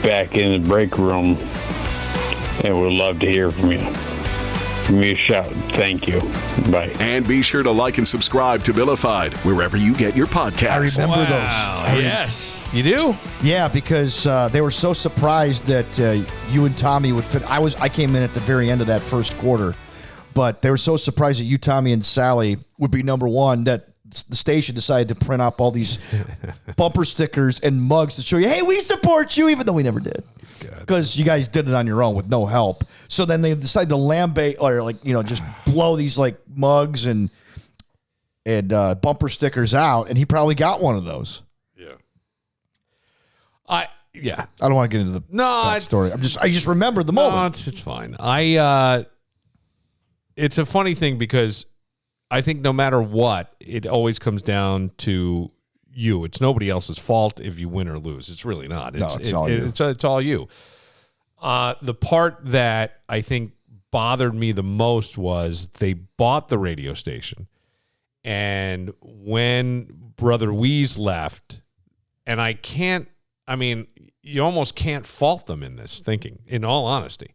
M: back in the break room and would love to hear from you. Give me a shout. Thank you. Bye.
D: And be sure to like and subscribe to Billified wherever you get your podcasts.
I: I remember those.
A: Yes, you do?
I: Yeah, because they were so surprised that you and Tommy would fit. I came in at the very end of that first quarter, but they were so surprised that you, Tommy, and Sally would be number one that the station decided to print up all these bumper stickers and mugs to show you, hey, we support you, even though we never did. Because you guys did it on your own with no help. So then they decided to lambate or just blow these like mugs and bumper stickers out, and he probably got one of those.
A: Yeah. I
I: don't want to get into the story. I just remember the moment.
A: No, it's fine. It's a funny thing because I think no matter what, it always comes down to you. It's nobody else's fault if you win or lose. It's really not.
I: It's all you.
A: It's all you. The part that I think bothered me the most was they bought the radio station, and when Brother Weeze left, and you almost can't fault them in this thinking, in all honesty.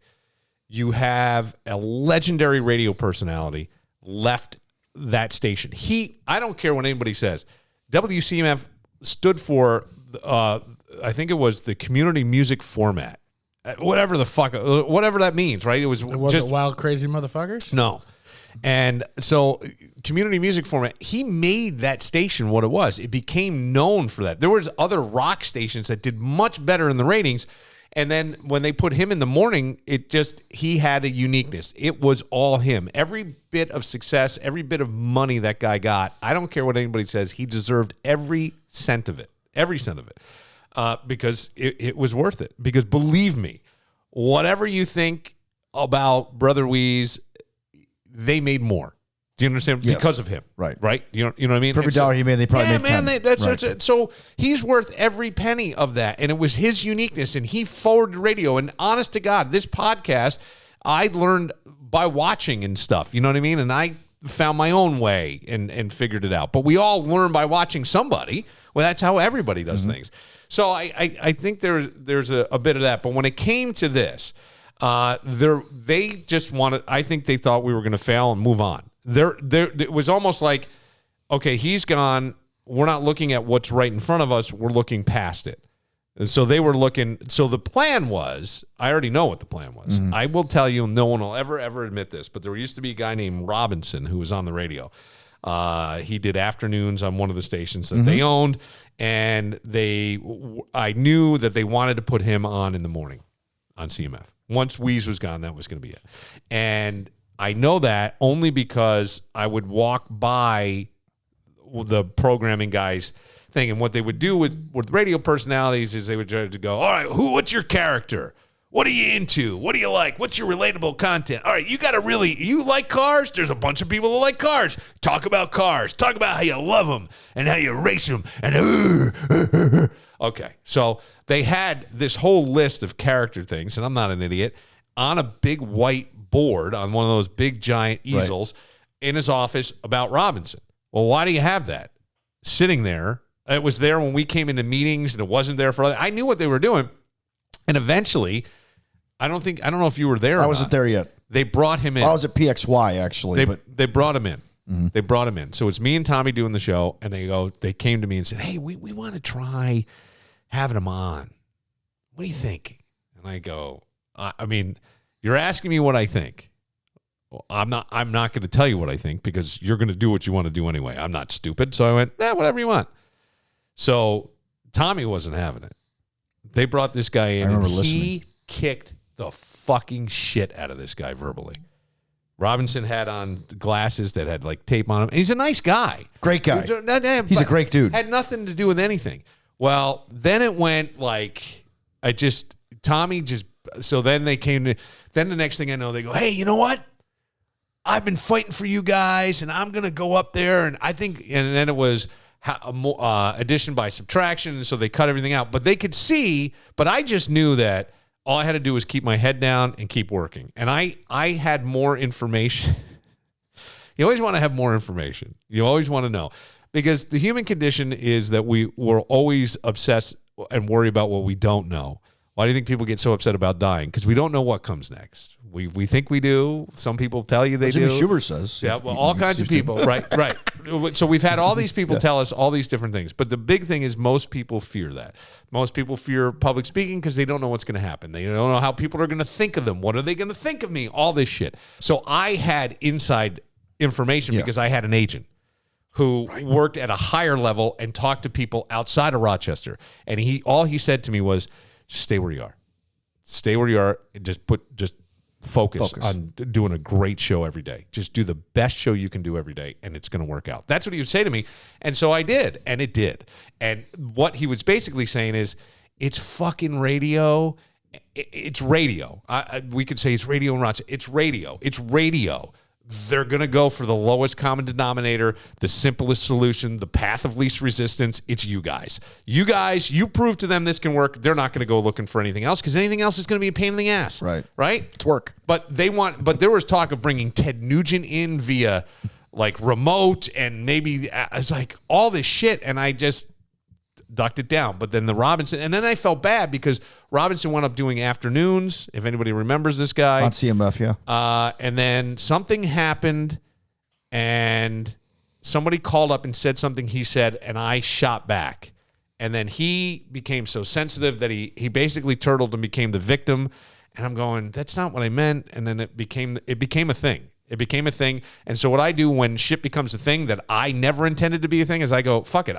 A: You have a legendary radio personality left that station. I don't care what anybody says. WCMF stood for, I think it was the community music format. Whatever that means, right? It wasn't
G: Wild Crazy Motherfuckers?
A: No. And so community music format, he made that station what it was. It became known for that. There was other rock stations that did much better in the ratings. And then when they put him in the morning, he had a uniqueness. It was all him. Every bit of success, every bit of money that guy got, I don't care what anybody says, he deserved every cent of it. Every cent of it. Because it was worth it. Because believe me, whatever you think about Brother Weeze, they made more. Do you understand?
I: Yes.
A: Because of him.
I: Right.
A: You know what I mean?
I: For every dollar he made, they probably made 10.
A: Right. So he's worth every penny of that. And it was his uniqueness. And he forwarded radio. And honest to God, this podcast, I learned by watching and stuff. You know what I mean? And I found my own way and figured it out. But we all learn by watching somebody. Well, that's how everybody does things. So I think there's a bit of that. But when it came to this, they just wanted, I think they thought we were going to fail and move on. It was almost like, okay, he's gone. We're not looking at what's right in front of us. We're looking past it. And so they were looking. So the plan was, I already know what the plan was. I will tell you, no one will ever admit this, but there used to be a guy named Robinson who was on the radio. He did afternoons on one of the stations that they owned, and I knew that they wanted to put him on in the morning on CMF. Once Weeze was gone, that was going to be it. And I know that only because I would walk by the programming guys thing, and what they would do with radio personalities is they would try to go, all right, what's your character? What are you into? What do you like? What's your relatable content? All right, you like cars? There's a bunch of people that like cars. Talk about cars. Talk about how you love them and how you race them. And okay, so they had this whole list of character things, and I'm not an idiot, on a big white board on one of those big giant easels in his office about Robinson. Well, why do you have that sitting there? It was there when we came into meetings, and it wasn't there for other. I knew what they were doing, and eventually, I don't know if you were there.
I: I wasn't there yet.
A: They brought him in.
I: I was at PXY actually.
A: They brought him in. They brought him in. So it's me and Tommy doing the show, and they came to me and said, "Hey, we want to try having him on. What do you think?" And I go, I mean, you're asking me what I think. Well, I'm not going to tell you what I think because you're going to do what you want to do anyway. I'm not stupid. So I went, whatever you want. So Tommy wasn't having it. They brought this guy in, and he kicked the fucking shit out of this guy verbally. Robinson had on glasses that had like tape on him. And he's a nice guy.
I: Great guy. He's a great dude.
A: Had nothing to do with anything. Well, then it went like, so then they came to, then the next thing I know, they go, hey, you know what? I've been fighting for you guys, and I'm going to go up there, and I think, and then it was addition by subtraction, and so they cut everything out. But they could see, but I just knew that all I had to do was keep my head down and keep working. And I had more information. You always want to have more information. You always want to know. Because the human condition is that we're always obsessed and worry about what we don't know. Why do you think people get so upset about dying? Because we don't know what comes next. We think we do. Some people tell you they do.
I: Jimmy Schubert says.
A: Yeah, well, all kinds of people. Right. So we've had all these people tell us all these different things. But the big thing is most people fear that. Most people fear public speaking because they don't know what's going to happen. They don't know how people are going to think of them. What are they going to think of me? All this shit. So I had inside information because I had an agent who worked at a higher level and talked to people outside of Rochester. And all he said to me was, just stay where you are. Stay where you are and just focus on doing a great show every day. Just do the best show you can do every day, and it's going to work out. That's what he would say to me. And so I did, and it did. And what he was basically saying is, it's fucking radio. It's radio. We could say it's radio in Rochester. It's radio. It's radio. They're going to go for the lowest common denominator, the simplest solution, the path of least resistance. It's you guys. You guys, you prove to them this can work. They're not going to go looking for anything else because anything else is going to be a pain in the ass. Right?
I: It's work.
A: But there was talk of bringing Ted Nugent in via like remote and maybe it's like all this shit. And I just ducked it down. But then the Robinson, and then I felt bad because Robinson wound up doing afternoons, if anybody remembers this guy.
I: On CMF, yeah.
A: And then something happened, and somebody called up and said something he said, and I shot back. And then he became so sensitive that he basically turtled and became the victim. And I'm going, that's not what I meant. And then it became a thing. It became a thing. And so what I do when shit becomes a thing that I never intended to be a thing is I go, fuck it.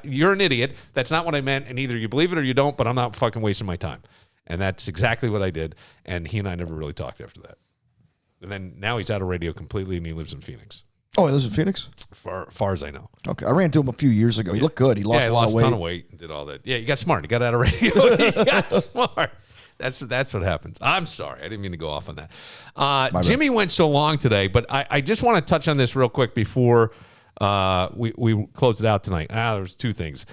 A: You're an idiot. That's not what I meant. And either you believe it or you don't, but I'm not fucking wasting my time. And that's exactly what I did. And he and I never really talked after that. And then now he's out of radio completely and he lives in Phoenix.
I: Oh, he lives in Phoenix?
A: Far as I know.
I: Okay. I ran into him a few years ago. He looked good. He lost
A: a ton of weight and did all that. Yeah, he got smart. He got out of radio. He got smart. That's what happens. I'm sorry. I didn't mean to go off on that. Jimmy went so long today, but I just want to touch on this real quick before we close it out tonight. There's two things.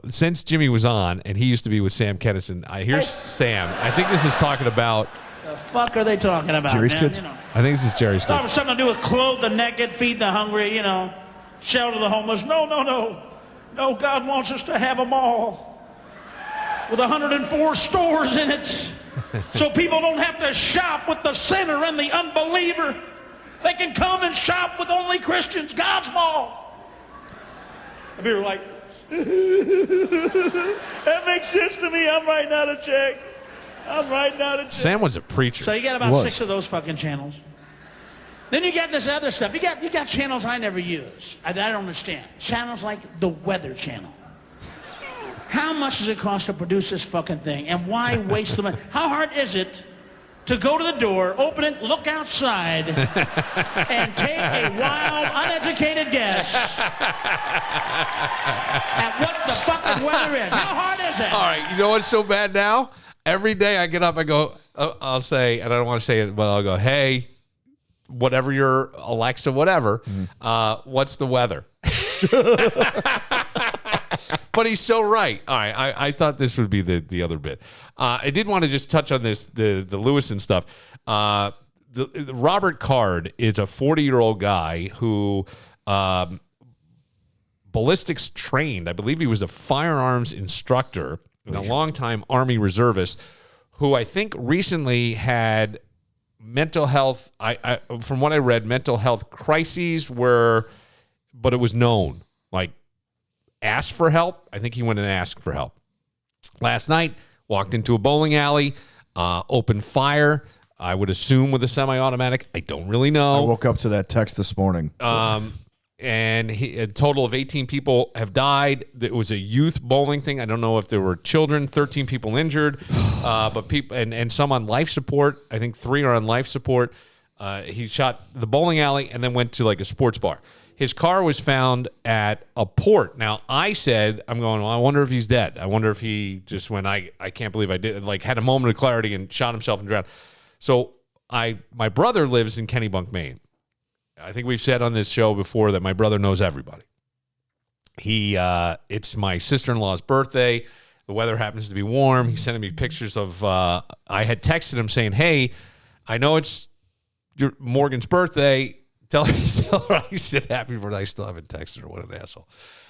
A: Since Jimmy was on, and he used to be with Sam Kennison, here's Sam. I think this is talking about...
N: The fuck are they talking about,
I: Jerry's
N: man?
I: kids?
N: You know,
A: I think this is Jerry's
N: it's
A: kids.
N: something to do with clothe the naked, feed the hungry, shelter the homeless. No. No, God wants us to have them all. With 104 stores in it. So people don't have to shop with the sinner and the unbeliever. They can come and shop with only Christians. God's mall. And people are like, that makes sense to me. I'm writing out a check.
A: Sam was a preacher.
N: So you got about 6 of those fucking channels. Then you got this other stuff. You got channels I never use. I don't understand. Channels like the Weather Channel. How much does it cost to produce this fucking thing? And why waste the money? How hard is it to go to the door, open it, look outside, and take a wild, uneducated guess at what the fucking weather is? How hard is it?
A: All right, you know what's so bad now? Every day I get up, I go, I'll say, and I don't want to say it, but I'll go, hey, whatever your Alexa, whatever, what's the weather? But he's so right. All right, I thought this would be the other bit. I did want to just touch on this, the Lewis and stuff. The Robert Card is a 40-year-old guy who ballistics trained. I believe he was a firearms instructor and a longtime Army reservist who I think recently had mental health, from what I read, mental health crises but it was known, like asked for help. I think he went and asked for help. Last night, walked into a bowling alley, opened fire, I would assume with a semi-automatic. I don't really know.
I: I woke up to that text this morning.
A: And a total of 18 people have died. It was a youth bowling thing. I don't know if there were children, 13 people injured, but people and some on life support. I think 3 are on life support. He shot the bowling alley and then went to like a sports bar. His car was found at a port. Now, I said, I'm going, well, I wonder if he's dead. I wonder if he just went, I can't believe I did, like had a moment of clarity and shot himself and drowned. So my brother lives in Kennebunk, Maine. I think we've said on this show before that my brother knows everybody. It's my sister-in-law's birthday. The weather happens to be warm. He's sending me pictures of, I had texted him saying, hey, I know it's Morgan's birthday. Tell her I said happy birthday. I still haven't texted her. What an asshole.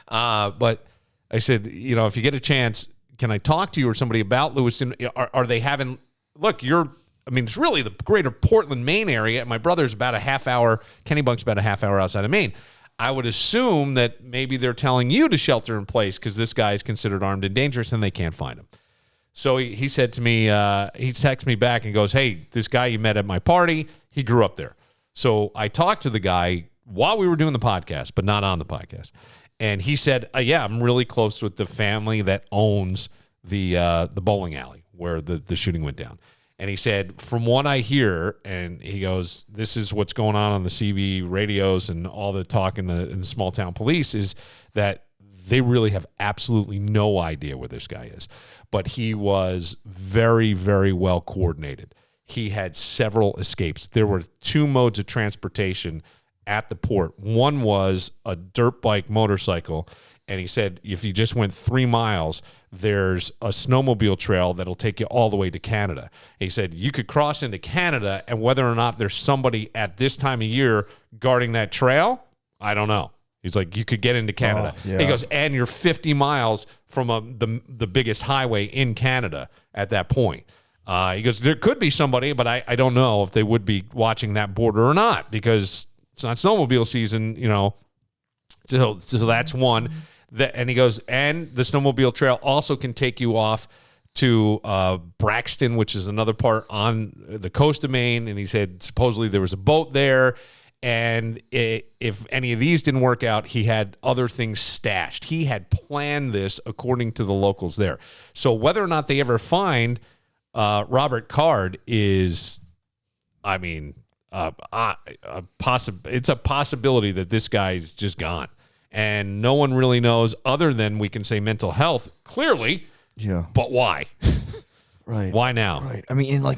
A: But I said, if you get a chance, can I talk to you or somebody about Lewiston? Are they having, look, it's really the greater Portland, Maine area. My brother's about a half hour, Kennebunk's about a half hour outside of Maine. I would assume that maybe they're telling you to shelter in place because this guy is considered armed and dangerous and they can't find him. So he said to me, he texted me back and goes, hey, this guy you met at my party, he grew up there. So I talked to the guy while we were doing the podcast, but not on the podcast. And he said, yeah, I'm really close with the family that owns the bowling alley where the shooting went down. And he said, from what I hear, and he goes, this is what's going on the CB radios and all the talk in the small town police is that they really have absolutely no idea where this guy is. But he was very, very well coordinated. He had several escapes. There were 2 modes of transportation at the port. One was a dirt bike motorcycle. And he said, if you just went 3 miles, there's a snowmobile trail that'll take you all the way to Canada. He said, you could cross into Canada, and whether or not there's somebody at this time of year guarding that trail, I don't know. He's like, you could get into Canada.
I: Yeah.
A: He goes, and you're 50 miles from the biggest highway in Canada at that point. He goes, there could be somebody, but I don't know if they would be watching that border or not because it's not snowmobile season, So that's one. And he goes, and the snowmobile trail also can take you off to Braxton, which is another part on the coast of Maine. And he said supposedly there was a boat there. And if any of these didn't work out, he had other things stashed. He had planned this according to the locals there. So whether or not they ever find Robert Card is, it's a possibility that this guy's just gone. And no one really knows other than we can say mental health, clearly.
I: Yeah.
A: But why?
I: Right.
A: Why now?
I: Right.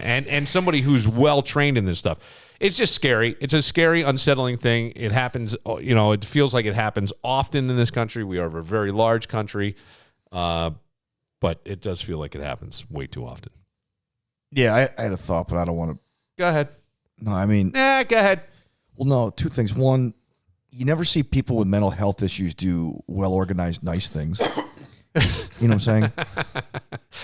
I: And
A: somebody who's well-trained in this stuff. It's just scary. It's a scary, unsettling thing. It happens, it feels like it happens often in this country. We are a very large country, but it does feel like it happens way too often.
I: Yeah, I had a thought, but I don't want to.
A: Go ahead.
I: No,
A: go ahead.
I: Well, no, 2 things. One, you never see people with mental health issues do well-organized, nice things. You know what I'm saying?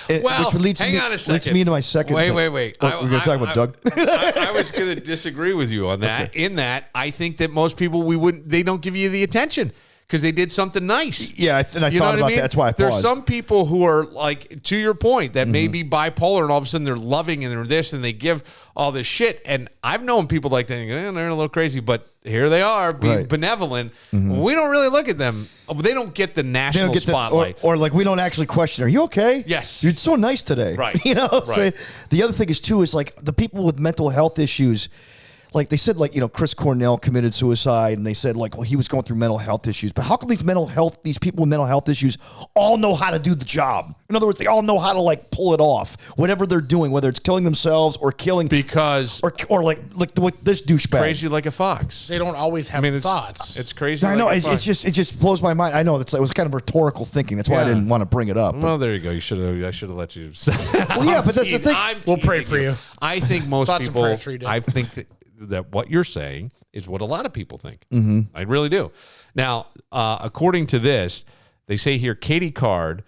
A: Hang on a second.
I: Leads me to my second.
A: Wait.
I: We're going to talk about Doug.
A: I was going to disagree with you on that. Okay. In that, I think that most people they don't give you the attention because they did something nice.
I: Yeah, and I thought about that. That's why I paused.
A: There's some people who are like, to your point, that may be bipolar, and all of a sudden they're loving and they're this, and they give all this shit. And I've known people like that, and they're a little crazy, but here they are being benevolent. We don't really look at them. They don't get the national spotlight.
I: Or like we don't actually question, are you okay?
A: Yes.
I: You're so nice today.
A: Right.
I: You know?
A: Right.
I: So the other thing is, too, is like the people with mental health issues, like they said, like, Chris Cornell committed suicide, and they said, like, well, he was going through mental health issues. But how come these people with mental health issues all know how to do the job? In other words, they all know how to like pull it off, whatever they're doing, whether it's killing themselves or killing or like this douchebag,
A: crazy like a fox.
G: They don't always have thoughts.
A: It's crazy.
I: I know.
A: Like
I: it just blows my mind. I know it was kind of rhetorical thinking. That's why I didn't want to bring it up.
A: Well, there you go. I should have let you.
I: Well, yeah, but that's the thing.
G: We'll pray for you.
A: I think most
G: Thoughts and
A: people.
G: prayers for you, Dave.
A: I think that what you're saying is what a lot of people think.
I: Mm-hmm.
A: I really do. Now, according to this, they say here Katie Card,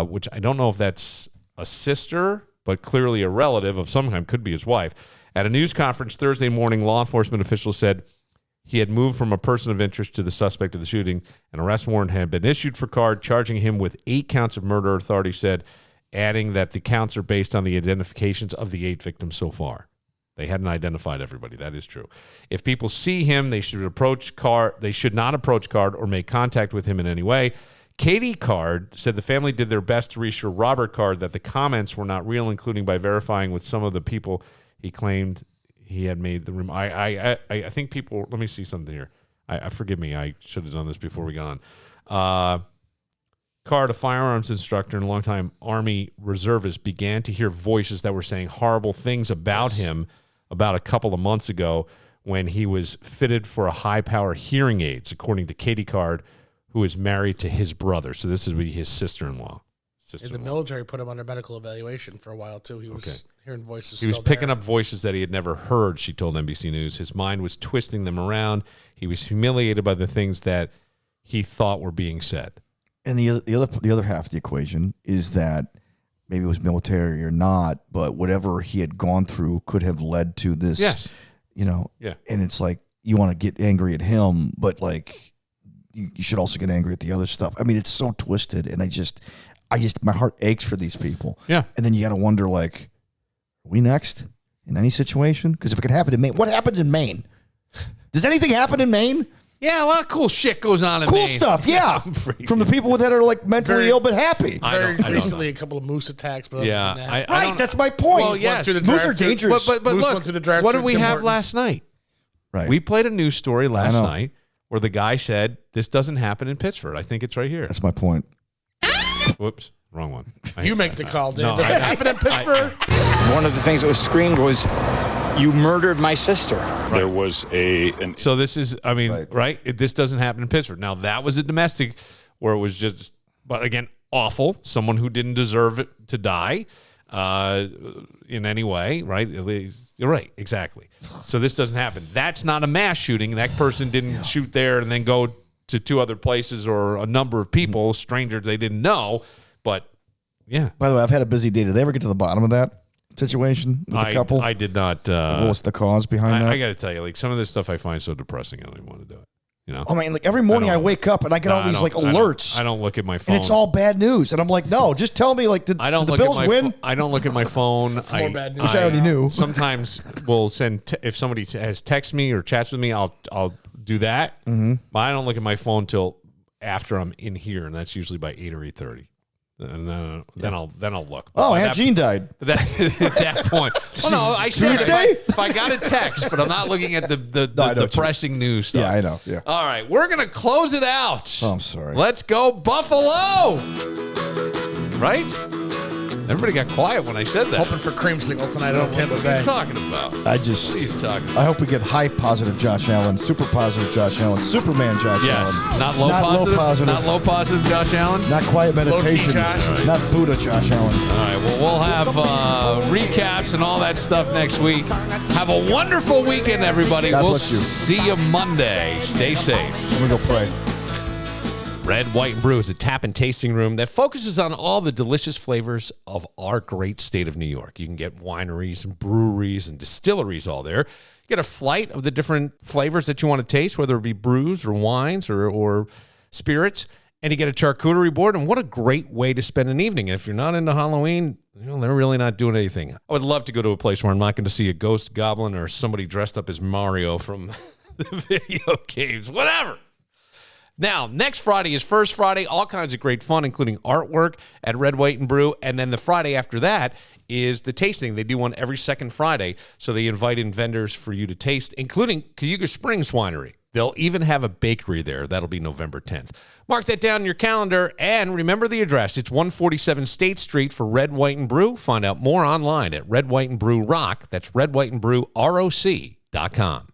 A: which I don't know if that's a sister, but clearly a relative of some kind, could be his wife. At a news conference Thursday morning, law enforcement officials said he had moved from a person of interest to the suspect of the shooting. An arrest warrant had been issued for Card, charging him with 8 counts of murder, authorities said, adding that the counts are based on the identifications of the 8 victims so far. They hadn't identified everybody. That is true. If people see him, they should approach Card. They should not approach Card or make contact with him in any way. Katie Card said the family did their best to reassure Robert Card that the comments were not real, including by verifying with some of the people he claimed he had made the room. I think people. Let me see something here. Forgive me. I should have done this before we got on. Card, a firearms instructor and longtime Army reservist, began to hear voices that were saying horrible things about him about a couple of months ago when he was fitted for a high-power hearing aids, according to Katie Card, who is married to his brother. So this is his sister-in-law.
G: In the military, put him under medical evaluation for a while, too. He was hearing voices.
A: He was picking up voices that he had never heard, she told NBC News. His mind was twisting them around. He was humiliated by the things that he thought were being said.
I: And the other half of the equation is that maybe it was military or not, but whatever he had gone through could have led to this.
A: Yes.
I: Yeah. And it's like you want to get angry at him, but like you should also get angry at the other stuff. I mean, it's so twisted, and I just my heart aches for these people.
A: Yeah.
I: And then you got to wonder, like, are we next in any situation? Because if it could happen in Maine, what happens in Maine? Does anything happen in Maine?
A: Yeah, a lot of cool shit goes on in Maine.
I: Cool stuff, yeah. From the people that are like mentally ill but happy.
G: Very recently, a couple of moose attacks. But
I: right, that's my point.
A: Well, yes.
I: Moose are dangerous.
A: But look, what did we have last night?
I: Right.
A: We played a news story last night where the guy said, this doesn't happen in Pittsford. I think it's right here.
I: That's my point.
A: Whoops, wrong one.
G: You make the call, Dave.
A: No,
G: Does it happen in Pittsburgh?
O: One of the things that was screamed was, you murdered my sister.
A: Right.
P: There was
A: So this is, I mean, right? This doesn't happen in Pittsburgh. Now, that was a domestic where it was just, but again, awful. Someone who didn't deserve it to die in any way, right? You're right, exactly. So this doesn't happen. That's not a mass shooting. That person didn't shoot there and then go to 2 other places or a number of people, strangers they didn't know. But, yeah.
I: By the way, I've had a busy day. Did they ever get to the bottom of that situation with the couple?
A: I did not.
I: What was the cause behind that?
A: I got to tell you, like, some of this stuff I find so depressing, I don't even want to do it. You know?
I: Oh, man, like every morning I wake up and I get all these like alerts.
A: I don't look at my phone.
I: And it's all bad news. And I'm like, no, just tell me, like, did the Bills win?
A: I don't look at my phone.
G: It's more bad news.
I: Which I already knew.
A: Sometimes we'll send, if somebody has texted me or chats with me, I'll do that. Mm-hmm. But I don't look at my phone till after I'm in here, and that's usually by 8 or 8:30. And then I'll look.
I: Oh, Aunt Jean died.
A: At that point. Well, no, I said if I got a text, but I'm not looking at the depressing news stuff.
I: Yeah, I know. Yeah.
A: All right, we're gonna close it out.
I: Oh, I'm sorry.
A: Let's go Buffalo. Right? Everybody got quiet when I said that.
G: Hoping for creamsicle tonight on Tampa Bay.
A: What are you talking about?
I: What are you
A: talking about?
I: I hope we get high positive Josh Allen, super positive Josh Allen, Superman Josh
A: Yes.
I: Allen.
A: Not low positive. Not low positive Josh Allen.
I: Not quiet meditation.
G: Josh.
I: Not Buddha Josh Allen.
A: All right. Well, we'll have recaps and all that stuff next week. Have a wonderful weekend, everybody.
I: God
A: we'll
I: bless you.
A: see you Monday. Stay safe.
I: I'm going to go pray.
A: Red, White, and Brew is a tap and tasting room that focuses on all the delicious flavors of our great state of New York. You can get wineries and breweries and distilleries all there. Get a flight of the different flavors that you want to taste, whether it be brews or wines or spirits, and you get a charcuterie board. And what a great way to spend an evening. And if you're not into Halloween, they're really not doing anything. I would love to go to a place where I'm not going to see a ghost, goblin, or somebody dressed up as Mario from the video games, whatever. Now, next Friday is First Friday. All kinds of great fun, including artwork at Red, White, and Brew. And then the Friday after that is the tasting. They do one every second Friday. So they invite in vendors for you to taste, including Cayuga Springs Winery. They'll even have a bakery there. That'll be November 10th. Mark that down in your calendar. And remember the address. It's 147 State Street for Red, White, and Brew. Find out more online at Red, White, and Brew Rock. That's Red, White, and Brew ROC.com.